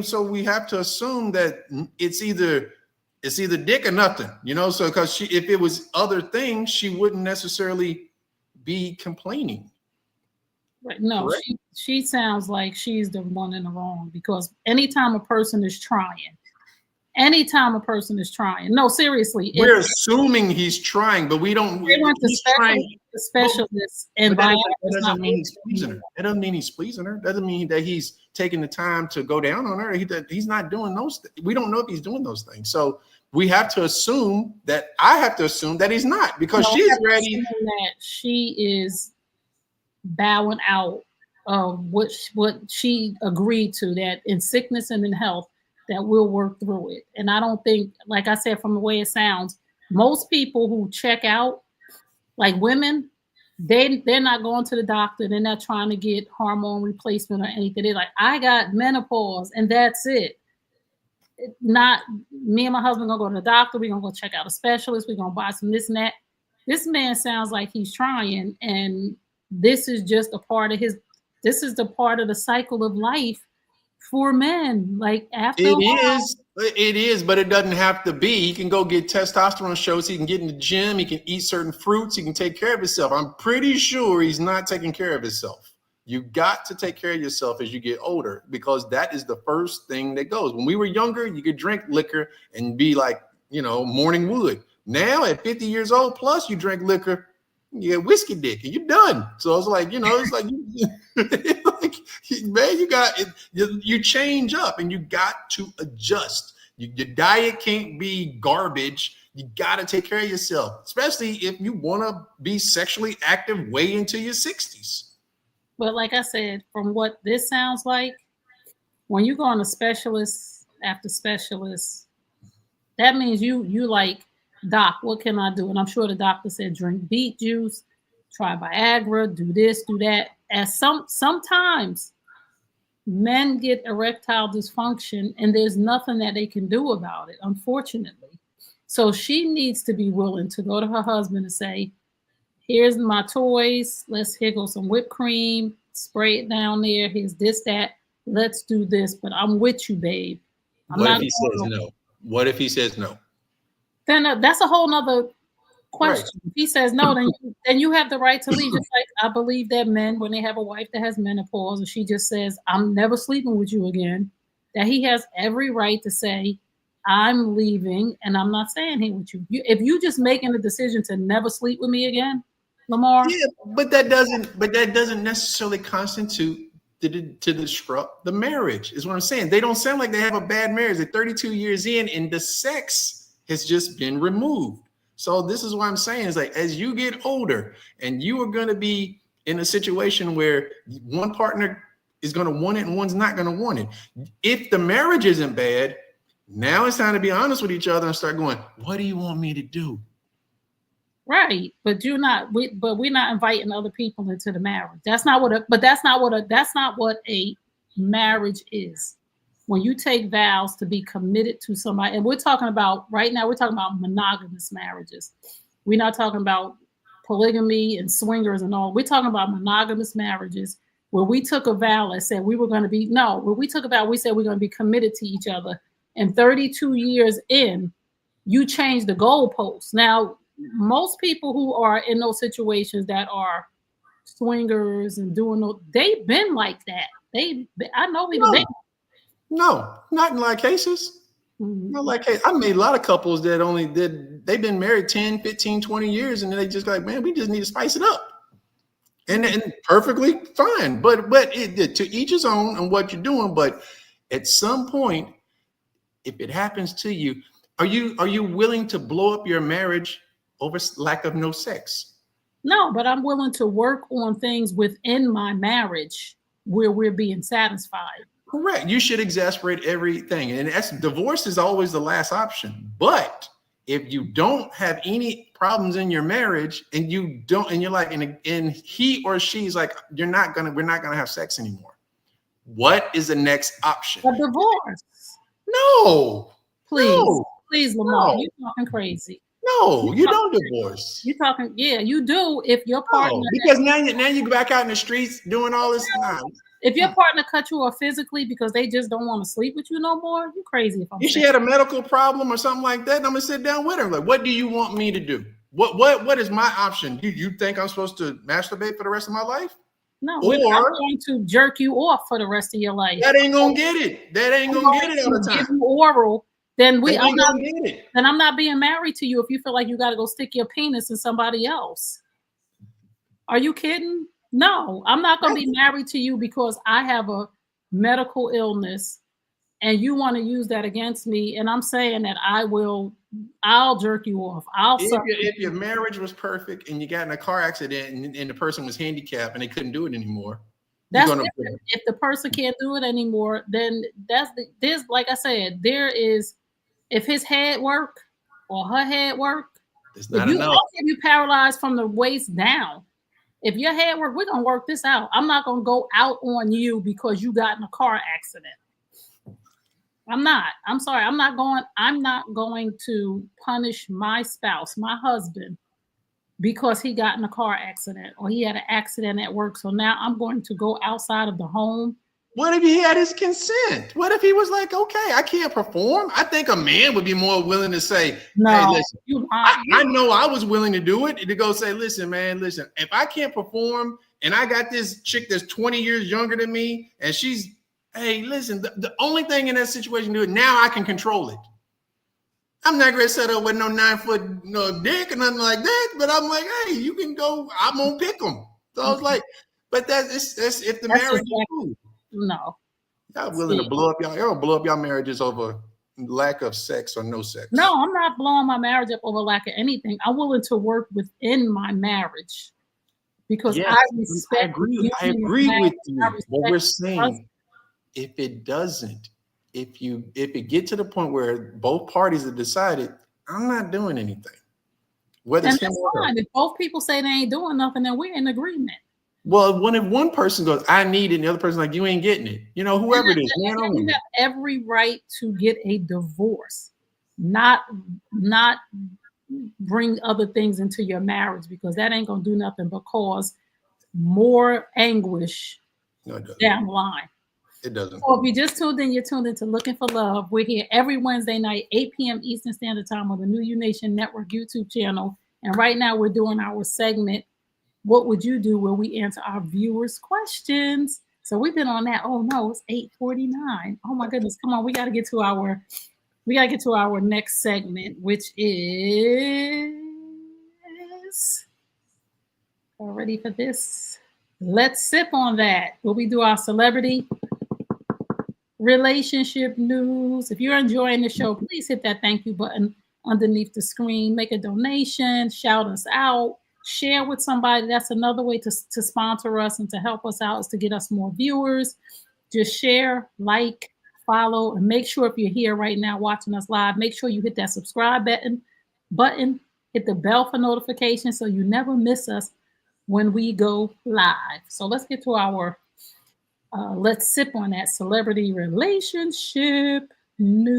So we have to assume that it's either dick or nothing, So because if it was other things, she wouldn't necessarily be complaining. Right? No, she sounds like she's the one in the wrong because anytime a person is trying anytime a person is trying. No, seriously. We're assuming he's trying, but we don't. They went to He's trying. specialists, and But Viagra that is doesn't not mean he's pleasing her. That doesn't mean he's pleasing her. Doesn't mean that he's taking the time to go down on her. He's not doing those. We don't know if he's doing those things. So we have to assume that I have to assume that he's not, because she's ready. That she is bowing out of what she agreed to, that in sickness and in health, that we'll work through it. And I don't think, like I said, from the way it sounds, most people who check out, like women, they're not going to the doctor. They're not trying to get hormone replacement or anything. They're like, I got menopause and that's it. Not me and my husband gonna go to the doctor. We're gonna go check out a specialist. We're gonna buy some this and that. This man sounds like he's trying, and this is just a part of this is the part of the cycle of life for men. Like after it is, but it doesn't have to be. He can go get testosterone shows. He can get in the gym. He can eat certain fruits. He can take care of himself. I'm pretty sure he's not taking care of himself. You got to take care of yourself as you get older, because that is the first thing that goes. When we were younger, you could drink liquor and be like, morning wood. Now at 50 years old plus, you drink liquor, you get whiskey dick, and you're done. So it's like, it's like, man, you got it. You change up, and you got to adjust. Your diet can't be garbage. You got to take care of yourself, especially if you want to be sexually active way into your 60s. But like I said, from what this sounds like, when you go on a specialist after specialist, that means you like, doc, what can I do? And I'm sure the doctor said, drink beet juice, try Viagra, do this, do that. As sometimes men get erectile dysfunction and there's nothing that they can do about it, unfortunately. So she needs to be willing to go to her husband and say, here's my toys. Here goes some whipped cream. Spray it down there. Here's this, that. Let's do this. But I'm with you, babe. What if he says no? What if he says no? Then that's a whole nother question. Right. If he says no, then you have the right to leave. Just like I believe that men, when they have a wife that has menopause and she just says, I'm never sleeping with you again, that he has every right to say, I'm leaving and I'm not staying here with you. If you just making a decision to never sleep with me again, Lamar. Yeah, but that doesn't necessarily constitute to disrupt the marriage, is what I'm saying. They don't sound like they have a bad marriage. They're 32 years in and the sex has just been removed. So this is what I'm saying, is like, as you get older and you are going to be in a situation where one partner is going to want it and one's not going to want it. If the marriage isn't bad, now it's time to be honest with each other and start going, what do you want me to do? Right, but we're not inviting other people into the marriage. That's not what a marriage is. When you take vows to be committed to somebody, and we're talking about monogamous marriages. We're not talking about polygamy and swingers and all. We're talking about monogamous marriages where we took a vow and said we were going to be, when we took a vow, we said we're going to be committed to each other. And 32 years in, you change the goalposts. Now, most people who are in those situations that are swingers and they've been like that. I know people. No, not in a lot of cases. Mm-hmm. Not like, I made a lot of couples that they've been married 10, 15, 20 years, and they just like, man, we just need to spice it up. And perfectly fine. But to each his own on what you're doing. But at some point, if it happens to you, are you willing to blow up your marriage over lack of no sex? No, but I'm willing to work on things within my marriage where we're being satisfied. Correct. You should exasperate everything. And divorce is always the last option. But if you don't have any problems in your marriage and you're like, and he or she's like, we're not gonna have sex anymore, what is the next option? A divorce. No. Please, Lamar, you're talking crazy. No, you don't divorce. You're talking, yeah, you do if your partner. Because now you go back out in the streets doing all this time. If your partner cut you off physically because they just don't want to sleep with you no more, you're crazy. If she had a medical problem or something like that, I'm gonna sit down with her. Like, what do you want me to do? What is my option? You think I'm supposed to masturbate for the rest of my life? No, I'm going to jerk you off for the rest of your life. That ain't gonna get it. That ain't gonna get it all the time. Give you oral then They I'm ain't not gonna get it. then I'm not being married to you if you feel like you got to go stick your penis in somebody else. Are you kidding? No, I'm not going to be married to you because I have a medical illness and you want to use that against me. And I'm saying that I'll jerk you off. If your marriage was perfect and you got in a car accident and the person was handicapped and they couldn't do it anymore, that's different. If the person can't do it anymore, then there's like I said, if his head work or her head work, it's not enough. If you paralyzed from the waist down, if your head work, we're gonna work this out. I'm not gonna go out on you because you got in a car accident. I'm not. I'm sorry. I'm not going to punish my spouse, my husband, because he got in a car accident or he had an accident at work. So now I'm going to go outside of the home. What if he had his consent? What if he was like, okay, I can't perform? I think a man would be more willing to say, no, hey, listen, I know I was willing to do it, to go say, listen, man, listen, if I can't perform and I got this chick that's 20 years younger than me and she's, hey, listen, the only thing in that situation to do it, now I can control it. I'm not gonna set up with no 9-foot dick or nothing like that, but I'm like, hey, you can go, I'm gonna pick them. So I was like, but that's if the marriage is cool. No. Y'all willing to blow up y'all marriages over lack of sex or no sex? No, I'm not blowing my marriage up over lack of anything. I'm willing to work within my marriage because I respect. I agree with you. But we're saying if it doesn't, if it get to the point where both parties have decided, I'm not doing anything. Whether it's him or her. If both people say they ain't doing nothing, then we're in agreement. Well, if one person goes, I need it, and the other person like, you ain't getting it. Whoever it is. You have every right to get a divorce, not bring other things into your marriage because that ain't gonna do nothing but cause more anguish down the line. It doesn't. So if you just tuned in, you're tuned into Looking for Love. We're here every Wednesday night, 8 p.m. Eastern Standard Time on the New You Nation Network YouTube channel. And right now we're doing our segment, What Would You Do?, where we answer our viewers' questions. So we've been on that. Oh no, it's 8:49. Oh my goodness. Come on, we gotta get to our next segment, which is ready for this. Let's sip on that. Where we do our celebrity relationship news. If you're enjoying the show, please hit that thank you button underneath the screen. Make a donation, shout us out, share with somebody. That's another way to sponsor us and to help us out, is to get us more viewers. Just share, like, follow, and make sure if you're here right now watching us live, make sure you hit that subscribe button, hit the bell for notifications so you never miss us when we go live. So let's get to our let's sip on that celebrity relationship news.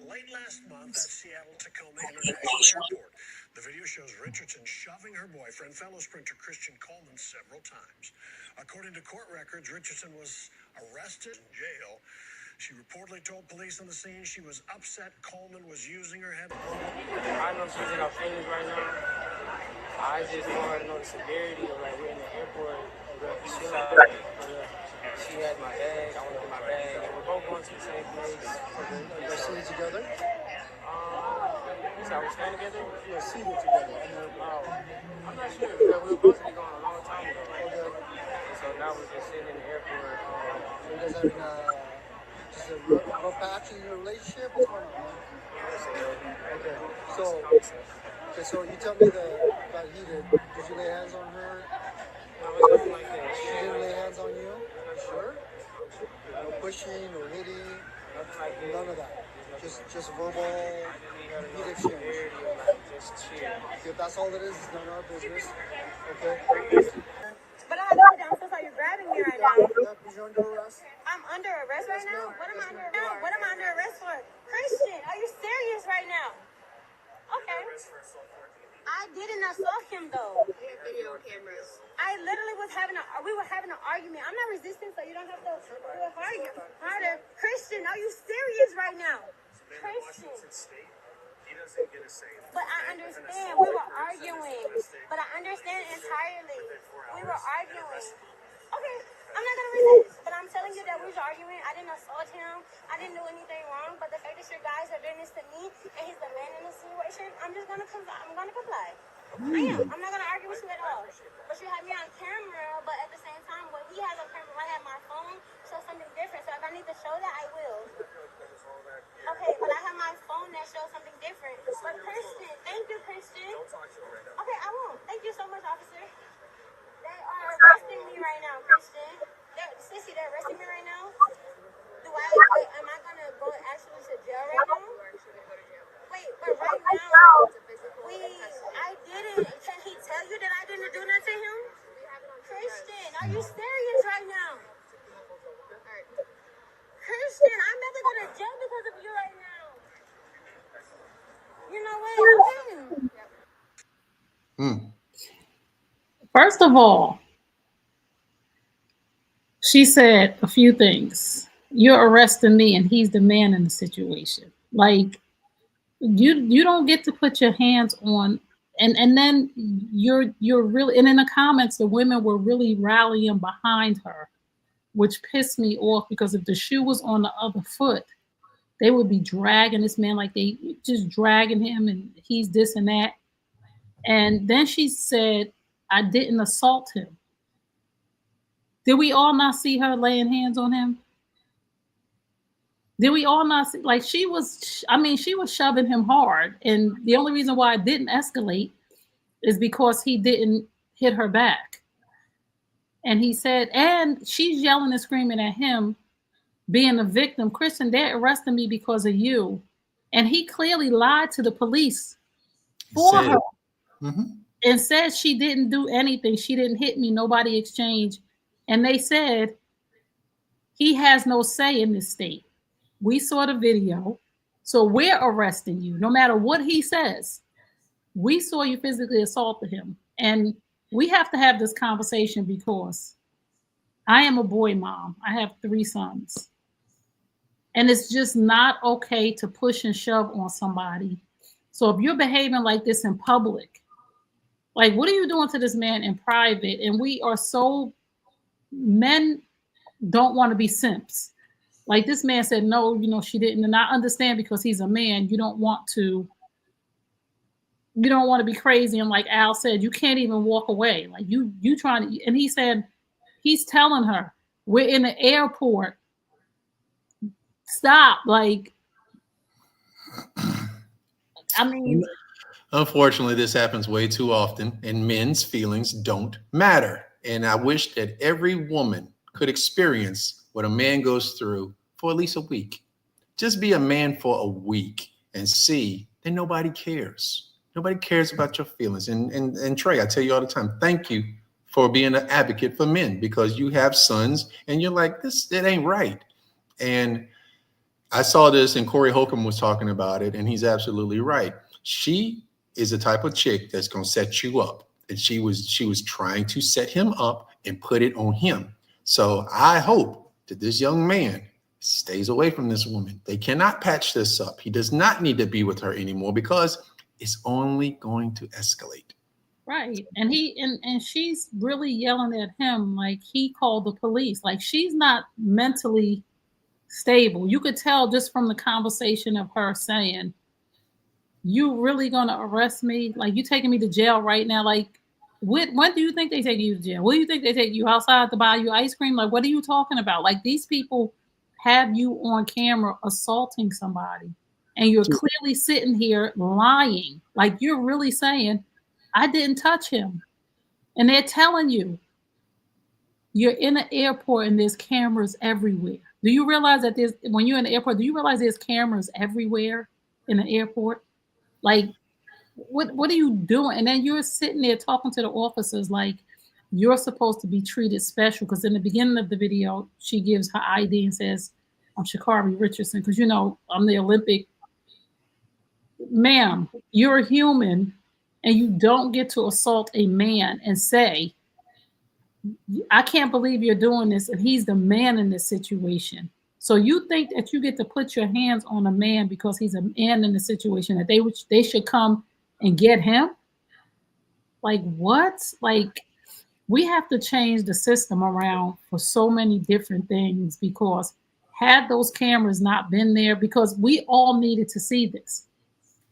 Late last month at Seattle Tacoma International Airport, the video shows Richardson shoving her boyfriend, fellow sprinter Christian Coleman, several times. According to court records, Richardson was arrested in jail. She reportedly told police on the scene she was upset Coleman was using her head. I know she's in her feelings right now. I just want her to know the severity of, like, we're in the airport. She has my bag. I want to get my bag. And we're both going to the same place. Okay. Are you guys seated together? So we're staying together? Yeah, seated together. I'm not sure. We were supposed to be going a long time ago. Okay. And so now we're just sitting in the airport. So you guys having just a rough patch in your relationship? What's going on? Okay. So you tell me that got heated. Did you lay hands on her? No, it's nothing like that. She didn't lay hands on you? Sure? No pushing, no hitting? Nothing like that. None of that? Just verbal heat exchange? Just chill. If that's all it is, it's none of our business. Okay? But I have to put down stuff like you're grabbing me right now. Yeah, because you're under arrest. I'm under arrest right now? What am I under arrest? What am I under arrest for? Christian, are you serious right now? Okay. I didn't assault him though. Video cameras. I literally we were having an argument. I'm not resisting, so you don't have to do it harder. Christian, are you serious right now? Christian. He doesn't get a say. But I understand. We were arguing. But I understand entirely. We were arguing. Okay. I'm not gonna resist, but I'm telling you that we was arguing. I didn't assault him. I didn't do anything wrong. But the fact that your guys are doing this to me, and he's the man in the situation, I'm just gonna comply. I'm gonna comply. I am. I'm not gonna argue with you at all. But you have me on camera. But at the same time, when he has on camera, I have my phone, show something different. So if I need to show that, I will. Okay, but I have my phone that shows something different. But Christian, thank you, Christian. Okay, I won't. Thank you so much, officer. They are arresting me right now, Christian. Sissy, they're arresting me right now. Am I gonna go actually to jail right now? Wait, but right now, I didn't. Can he tell you that I didn't do nothing to him? Christian, are you serious right now? Christian, I'm about to go to jail because of you right now. You know what? Okay. First of all, she said a few things. You're arresting me, and he's the man in the situation. Like, you don't get to put your hands on, and then you're really, and in the comments, the women were really rallying behind her, which pissed me off, because if the shoe was on the other foot, they would be dragging this man, like they just dragging him, and he's this and that. And then she said, I didn't assault him. Did we all not see her laying hands on him? Did we all not see? Like, she was shoving him hard. And the only reason why it didn't escalate is because he didn't hit her back. And he said, and she's yelling and screaming at him, being a victim. Christian, they're arresting me because of you. And he clearly lied to the police for her. Mm-hmm. And said she didn't do anything. She didn't hit me. Nobody exchanged. And they said he has no say in this state. We saw the video. So we're arresting you. No matter what he says, we saw you physically assaulted him. And we have to have this conversation, because I am a boy mom. I have 3 sons. And it's just not okay to push and shove on somebody. So if you're behaving like this in public, like, what are you doing to this man in private? And we are so, men don't want to be simps. Like, this man said, no, she didn't. And I understand, because he's a man, you don't want to be crazy. And like Al said, you can't even walk away. Like, you trying to, and he said, he's telling her, we're in the airport. Stop. Like, I mean, unfortunately, this happens way too often, and men's feelings don't matter. And I wish that every woman could experience what a man goes through for at least a week. Just be a man for a week and see that nobody cares. Nobody cares about your feelings. And Trey, I tell you all the time, thank you for being an advocate for men, because you have sons and you're like, it ain't right. And I saw this, and Corey Holcomb was talking about it, and he's absolutely right. She is the type of chick that's going to set you up. And she was trying to set him up and put it on him. So I hope that this young man stays away from this woman. They cannot patch this up. He does not need to be with her anymore, because it's only going to escalate. Right. And and she's really yelling at him like he called the police. Like, she's not mentally stable. You could tell just from the conversation of her saying, you really gonna arrest me? Like, you taking me to jail right now? Like, when do you think they take you to jail? What do you think they take you outside to buy you ice cream? Like, what are you talking about? Like, these people have you on camera assaulting somebody, and you're clearly sitting here lying. Like, you're really saying, I didn't touch him. And they're telling you, you're in an airport and there's cameras everywhere. Do you realize that when you're in the airport, do you realize there's cameras everywhere in the airport? Like, what are you doing? And then you're sitting there talking to the officers like you're supposed to be treated special. Because in the beginning of the video, she gives her ID and says, I'm Sha'Carri Richardson, because, I'm the Olympic. Ma'am, you're a human, and you don't get to assault a man and say, I can't believe you're doing this, and he's the man in this situation. So you think that you get to put your hands on a man because he's a man in the situation, that they should come and get him? Like, what? Like, we have to change the system around for so many different things, because had those cameras not been there, because we all needed to see this,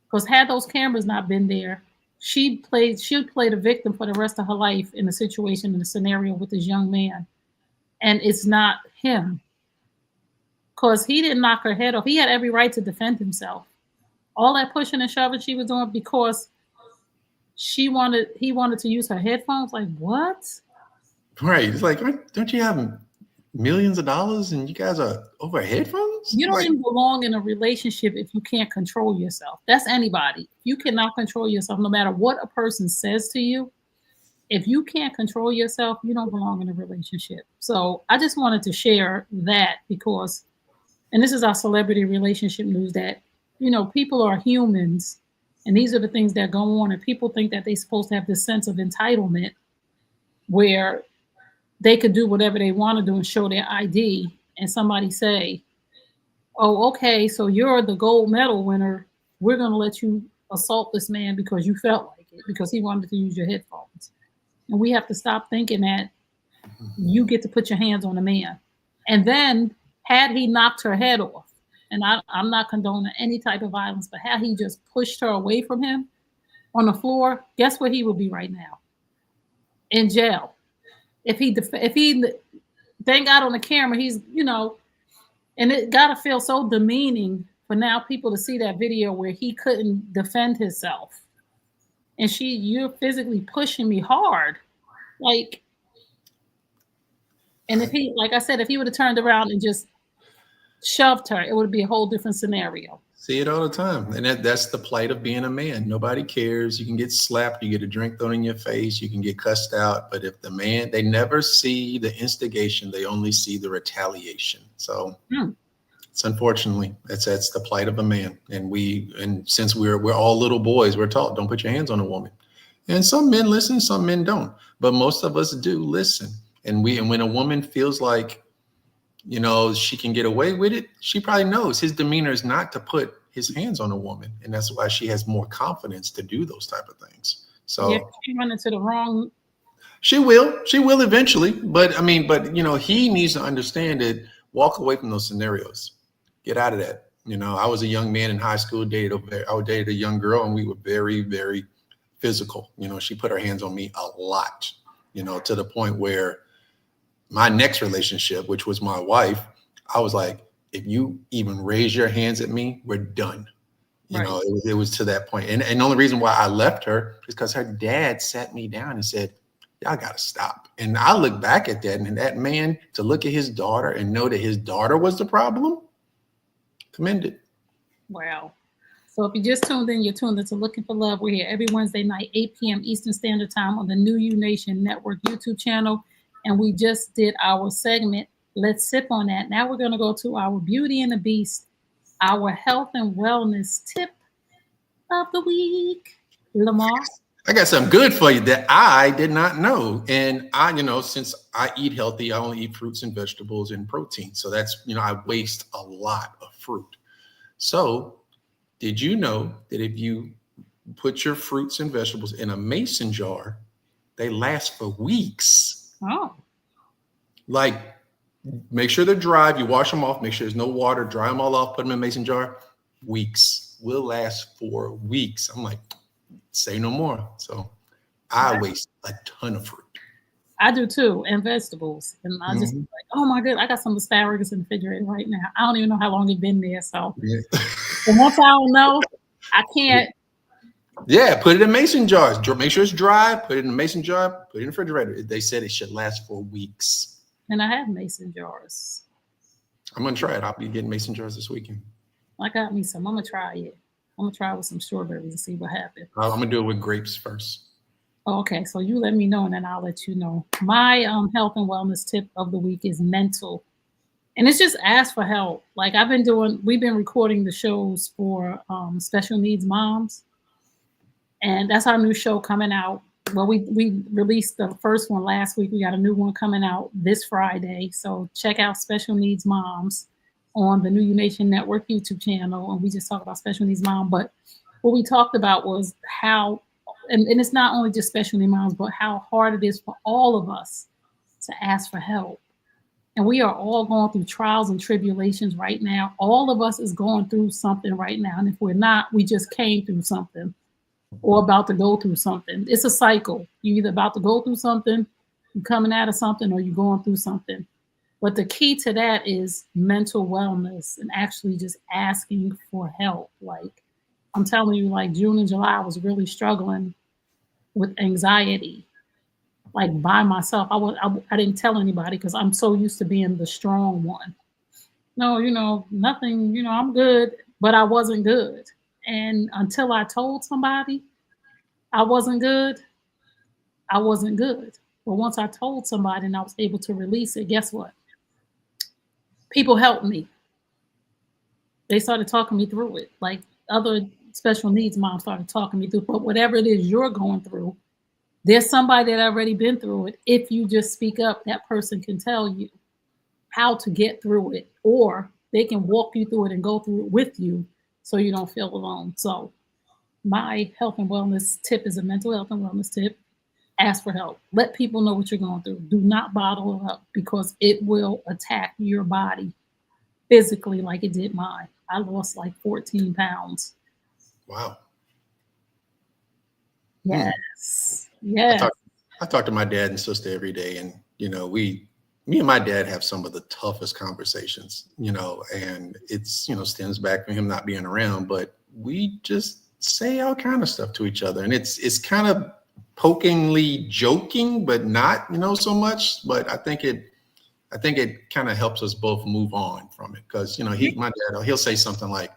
because had those cameras not been there, she'd play the victim for the rest of her life in a situation, in a scenario with this young man. And it's not him, because he didn't knock her head off. He had every right to defend himself. All that pushing and shoving she was doing because he wanted to use her headphones. Like, what? Right. It's like, don't you have millions of dollars and you guys are over headphones? You don't like, even belong in a relationship if you can't control yourself. That's anybody. You cannot control yourself, no matter what a person says to you. If you can't control yourself, you don't belong in a relationship. So I just wanted to share that, because, and this is our celebrity relationship news, that, you know, people are humans, and these are the things that go on, and people think that they're supposed to have this sense of entitlement where they could do whatever they want to do and show their ID, and somebody say, oh, okay, so you're the gold medal winner. We're going to let you assault this man because you felt like it, because he wanted to use your headphones. And we have to stop thinking that you get to put your hands on a man. And then had he knocked her head off, and I'm not condoning any type of violence, but had he just pushed her away from him on the floor, guess where he would be right now? In jail. If he thank God on the camera, he's, you know, and it got to feel so demeaning for now people to see that video where he couldn't defend himself. And you're physically pushing me hard. Like, and if he, like I said, if he would have turned around and just shoved her, it would be a whole different scenario. See it all the time. And that's the plight of being a man. Nobody cares. You can get slapped, you get a drink thrown in your face, you can get cussed out. But if the man, they never see the instigation, they only see the retaliation. So it's unfortunately, that's the plight of a man. And since we're all little boys, we're taught, don't put your hands on a woman. And some men listen, some men don't. But most of us do listen. And when a woman feels like, you know, she can get away with it, she probably knows his demeanor is not to put his hands on a woman. And that's why she has more confidence to do those type of things. So yeah, she run into the wrong. She will eventually. But you know, he needs to understand it. Walk away from those scenarios. Get out of that. You know, I was a young man in high school, I dated a young girl, and we were very, very physical. You know, she put her hands on me a lot, you know, to the point where my next relationship, which was my wife, I was like, if you even raise your hands at me, we're done. You know, it was to that point. And the only reason why I left her is because her dad sat me down and said, y'all got to stop. And I look back at that, and that man, to look at his daughter and know that his daughter was the problem, commended. Wow. So if you just tuned in, you're tuned into Looking for Love. We're here every Wednesday night, 8 p.m. Eastern Standard Time on the New You Nation Network YouTube channel. And we just did our segment, Let's Sip on That. Now we're going to go to our Beauty and the Beast, our health and wellness tip of the week. Lamar? I got something good for you that I did not know. And I, you know, since I eat healthy, I only eat fruits and vegetables and protein. So that's, you know, I waste a lot of fruit. So did you know that if you put your fruits and vegetables in a mason jar, they last for weeks? Oh. Like, make sure they're dry. If you wash them off, make sure there's no water, dry them all off, put them in a mason jar. Weeks. Will last for weeks. I'm like, say no more. So I waste a ton of fruit. I do too, and vegetables. And I just like, oh my God, I got some asparagus in the refrigerator right now. I don't even know how long it's been there. So and once I don't know, I can't. Yeah, put it in mason jars. Make sure it's dry. Put it in a mason jar. Put it in the refrigerator. They said it should last for weeks. And I have mason jars. I'm gonna try it. I'll be getting mason jars this weekend. I got me some. I'm gonna try it. I'm gonna try it with some strawberries and see what happens. I'm gonna do it with grapes first. Okay, so you let me know, and then I'll let you know. My health and wellness tip of the week is mental, and it's just ask for help. Like we've been recording the shows for special needs moms, and that's our new show coming out. Well, we released the first one last week. We got a new one coming out this Friday. So check out Special Needs Moms on the New You Nation Network YouTube channel. And we just talked about special needs mom. But what we talked about was how and it's not only just special needs moms, but how hard it is for all of us to ask for help. And we are all going through trials and tribulations right now. All of us is going through something right now. And if we're not, we just came through something or about to go through something. It's a cycle. You're either about to go through something, you're coming out of something, or you're going through something. But the key to that is mental wellness and actually just asking for help. Like I'm telling you, like June and July, I was really struggling with anxiety, like by myself. I didn't tell anybody because I'm so used to being the strong one. No, nothing, I'm good, but I wasn't good. And until I told somebody I wasn't good, I wasn't good. But once I told somebody and I was able to release it, guess what? People helped me. They started talking me through it. Like other special needs moms started talking me through. But whatever it is you're going through, there's somebody that already been through it. If you just speak up, that person can tell you how to get through it, or they can walk you through it and go through it with you so you don't feel alone. So my health and wellness tip is a mental health and wellness tip. Ask for help. Let people know what you're going through. Do not bottle it up because it will attack your body physically like it did mine. I lost like 14 pounds. Wow. Yes. Yes. I talk to my dad and sister every day, and me and my dad have some of the toughest conversations, and it's stems back from him not being around, but we just say all kind of stuff to each other, and it's kind of pokingly joking, but not so much. But I think it kind of helps us both move on from it, because my dad, he'll say something like,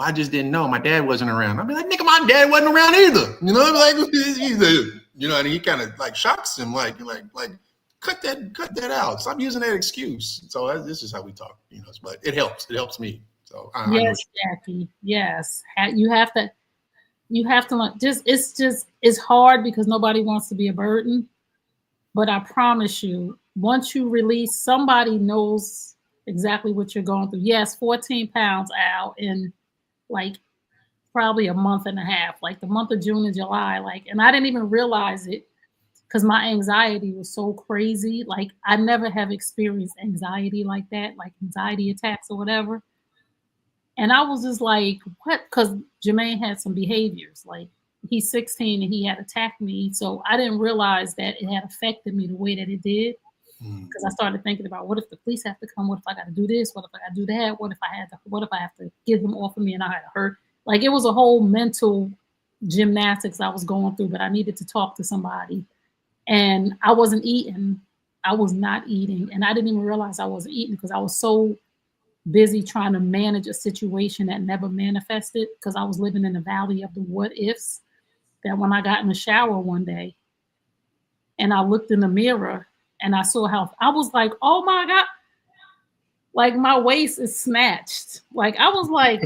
I just didn't know my dad wasn't around. I'll be like, nigga, my dad wasn't around either. And he kind of like shocks him, like cut that out. Stop using that excuse. So this is how we talk, but it helps. It helps me. So yes, Jackie. Yes, you have to learn. It's hard because nobody wants to be a burden. But I promise you, once you release, somebody knows exactly what you're going through. Yes, 14 pounds out in like probably a month and a half, like the month of June and July. And I didn't even realize it because my anxiety was so crazy. Like I never have experienced anxiety like that, like anxiety attacks or whatever. And I was just like, what? Because Jermaine had some behaviors. Like he's 16 and he had attacked me. So I didn't realize that it had affected me the way that it did. Because I started thinking about, what if the police have to come? What if I got to do this? What if I got to do that? What if I have to get him off of me and I had to hurt? Like it was a whole mental gymnastics I was going through, but I needed to talk to somebody. And I wasn't eating. I was not eating. And I didn't even realize I wasn't eating because I was so busy trying to manage a situation that never manifested, because I was living in the valley of the what ifs, that when I got in the shower one day and I looked in the mirror and I saw how I was like, oh my God, like my waist is snatched. Like I was like,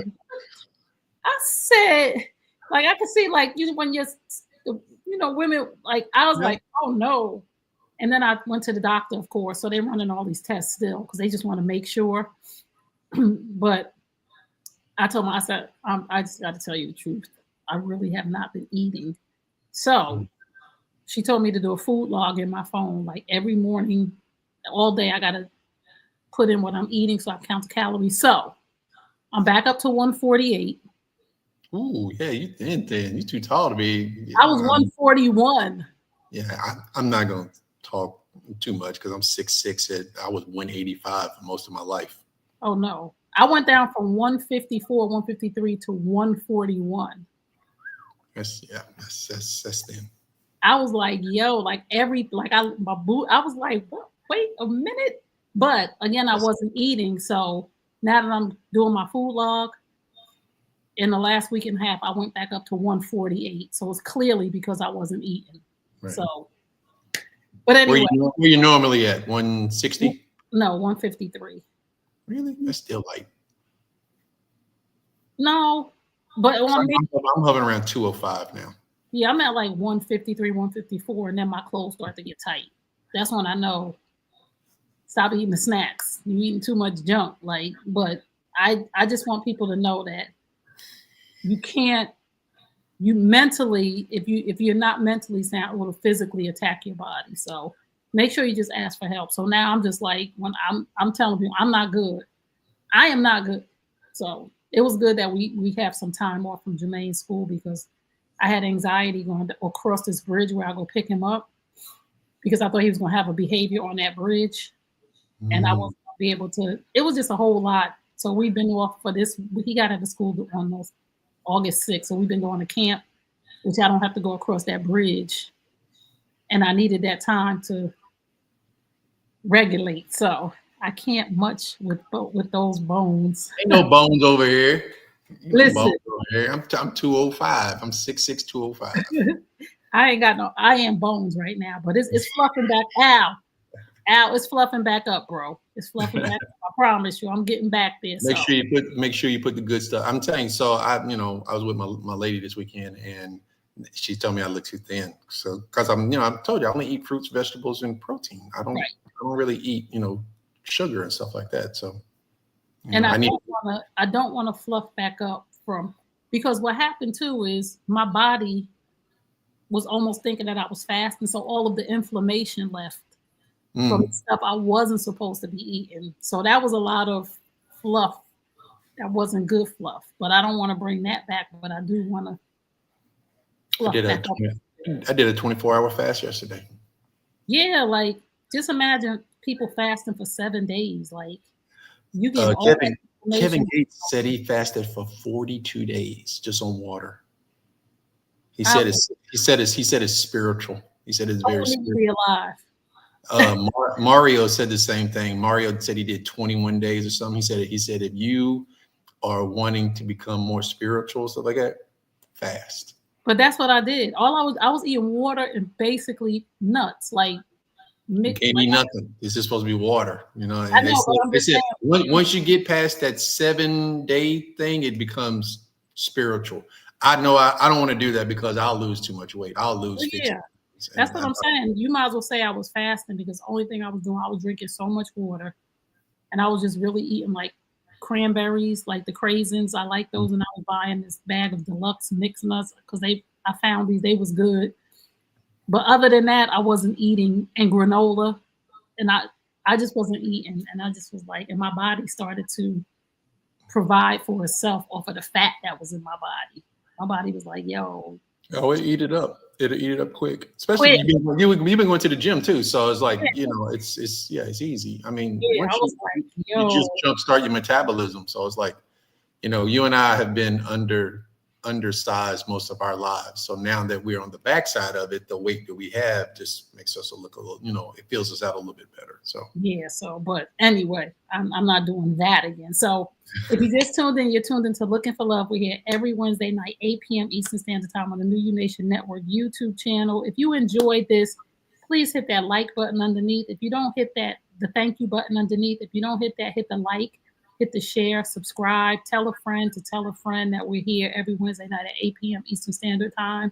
I said, like I could see like when you're, women, like I was like, oh no. And then I went to the doctor, of course. So they're running all these tests still because they just want to make sure. But I told him, I said, I just got to tell you the truth. I really have not been eating. So she told me to do a food log in my phone. Like every morning, all day, I got to put in what I'm eating so I count the calories. So I'm back up to 148. Ooh, yeah, you thin. You too tall to be. I was 141. Yeah, I'm not going to talk too much because I'm 6'6". I was 185 for most of my life. Oh, no. I went down from 154, 153 to 141. That's thin. I was like, yo, my boot, I was like, what? Wait a minute. But again, I wasn't eating. So now that I'm doing my food log, in the last week and a half, I went back up to 148. So it's clearly because I wasn't eating. Right. So, but anyway. Where you normally at? 160? No, 153. Really? That's still light. No, but I'm hovering around 205 now. Yeah, I'm at like 153, 154, and then my clothes start to get tight. That's when I know, stop eating the snacks. You're eating too much junk. But I just want people to know that you can't you mentally, if you're not mentally sound, it will physically attack your body. So make sure you just ask for help. So now I'm just like, when I'm telling people I'm not good. I am not good. So it was good that we have some time off from Jermaine's school because I had anxiety going across this bridge where I go pick him up because I thought he was going to have a behavior on that bridge, and I wasn't going to be able to. It was just a whole lot. So we've been off for this. He got out of school on August 6th, so we've been going to camp, which I don't have to go across that bridge, and I needed that time to regulate. So I can't much with those bones. Ain't no bones over here. Listen, bones over here. I'm 205. I'm 6'6", 205. I ain't got no. I am bones right now, but it's fluffing back. Al, it's fluffing back up, bro. It's fluffing back up. I promise you, I'm getting back there. Make sure you put the good stuff. I'm telling you. So I was with my lady this weekend, and she told me I look too thin. So because I told you I only eat fruits, vegetables, and protein. I don't really eat sugar and stuff like that. So I don't want to fluff back up because what happened too is my body was almost thinking that I was fasting, so all of the inflammation left from stuff I wasn't supposed to be eating. So that was a lot of fluff. That wasn't good fluff, but I don't want to bring that back. But I do want to fluff back up. I did a 24-hour fast yesterday. Yeah, like just imagine people fasting for 7 days. Like you get all that Kevin Gates said he fasted for 42 days just on water. He said it's spiritual. He said it's very spiritual. Mario said the same thing. Mario said he did 21 days or something. He said if you are wanting to become more spiritual, stuff like that, fast. But that's what I did. I was eating water and basically nuts. Like you can't eat nothing. It's just supposed to be water, And I know, but I'm just saying, once you get past that 7-day thing, it becomes spiritual. I know I don't want to do that because I'll lose too much weight. I'll lose 50. Yeah. That's what I'm saying. You might as well say I was fasting because the only thing I was doing, I was drinking so much water, and I was just really eating like cranberries, like the craisins. I like those, and I was buying this bag of deluxe mixed nuts because I found they was good. But other than that, I wasn't eating, and granola, and I just wasn't eating, and I just was like, and my body started to provide for itself off of the fat that was in my body. My body was like, yo. Oh, it eat it up. It'll eat it up quick. Especially you've been going to the gym too. So it's like, it's easy. I mean, you just jumpstart your metabolism. So it's like, you and I have been undersized most of our lives. So now that we're on the backside of it, the weight that we have just makes us look a little, it feels us out a little bit better. So but anyway, I'm not doing that again. So if you just tuned in, you're tuned into Looking for Love. We're here every Wednesday night, 8 p.m. Eastern Standard Time on the New You Nation Network YouTube channel. If you enjoyed this, please hit that like button underneath. If you don't hit the thank you button underneath, if you don't hit that, hit the like. Hit the share, subscribe, tell a friend to tell a friend that we're here every Wednesday night at 8 p.m. Eastern Standard Time.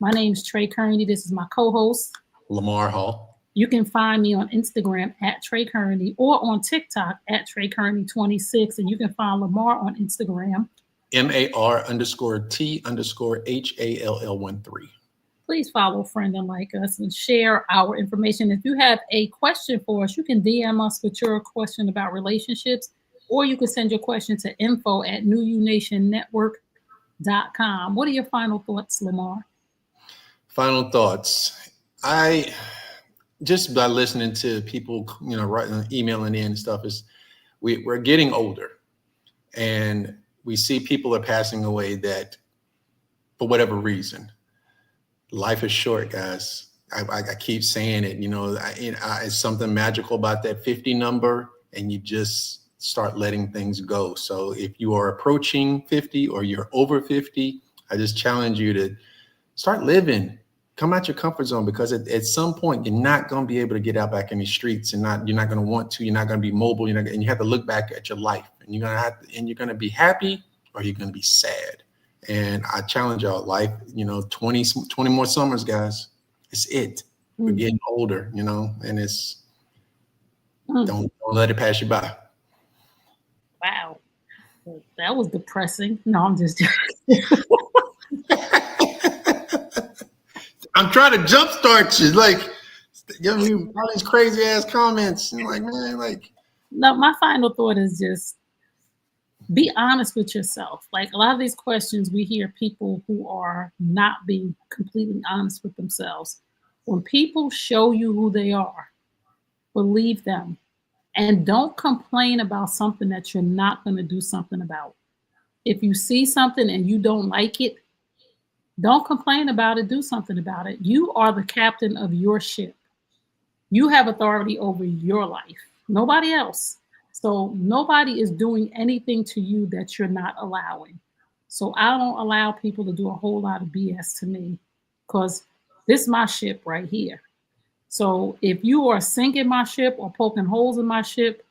My name is Tray Kearney. This is my co-host, Lamar Hall. You can find me on Instagram at Tray Kearney or on TikTok at Tray Kearney 26. And you can find Lamar on Instagram. MAR_T_HALL13. Please follow, friend, and like us and share our information. If you have a question for us, you can DM us with your question about relationships. Or you can send your question to info@newunationnetwork.com. What are your final thoughts, Lamar? Final thoughts. I just by listening to people, writing, emailing in and stuff, is we're getting older, and we see people are passing away that, for whatever reason, life is short, guys. I keep saying it. It's something magical about that 50 number, and you just start letting things go. So if you are approaching 50 or you're over 50, I just challenge you to start living. Come out your comfort zone, because at some point you're not going to be able to get out back in the streets, and you're not going to want to. You're not going to be mobile. And you have to look back at your life, and you're going to be happy or you're going to be sad. And I challenge y'all, life, 20 more summers, guys. It's it. We're getting older, and it's don't let it pass you by. Wow, that was depressing. No, I'm just joking. I'm trying to jumpstart you. Like, give me all these crazy ass comments. And like, man, like. No, my final thought is just be honest with yourself. Like a lot of these questions, we hear people who are not being completely honest with themselves. When people show you who they are, believe them. And don't complain about something that you're not going to do something about. If you see something and you don't like it, don't complain about it, do something about it. You are the captain of your ship. You have authority over your life, nobody else. So nobody is doing anything to you that you're not allowing. So I don't allow people to do a whole lot of BS to me because this is my ship right here. So if you are sinking my ship or poking holes in my ship,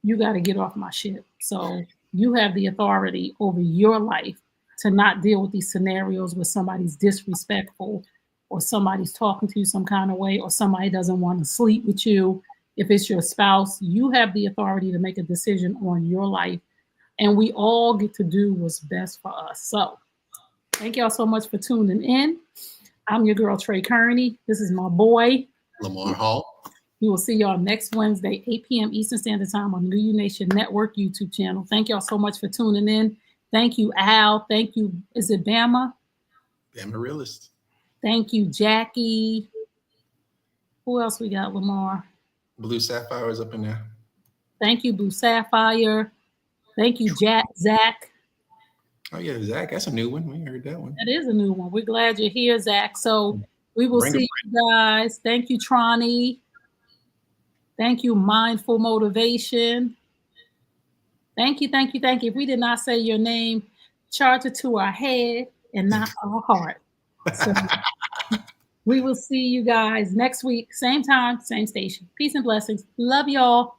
you got to get off my ship. So you have the authority over your life to not deal with these scenarios where somebody's disrespectful or somebody's talking to you some kind of way or somebody doesn't want to sleep with you. If it's your spouse, you have the authority to make a decision on your life. And we all get to do what's best for us. So thank y'all so much for tuning in. I'm your girl, Tray Kearney. This is my boy, Lamar Hall. We will see y'all next Wednesday, 8 p.m. Eastern Standard Time on the New Nation Network YouTube channel. Thank y'all so much for tuning in. Thank you, Al. Thank you. Is it Bama? Bama Realist. Thank you, Jackie. Who else we got, Lamar? Blue Sapphire is up in there. Thank you, Blue Sapphire. Thank you, Zach. Oh, yeah, Zach. That's a new one. We heard that one. That is a new one. We're glad you're here, Zach. So we will see you guys. Thank you, Tronny. Thank you, Mindful Motivation. Thank you, thank you, thank you. If we did not say your name, charge it to our head and not our heart. So we will see you guys next week, same time, same station. Peace and blessings. Love y'all.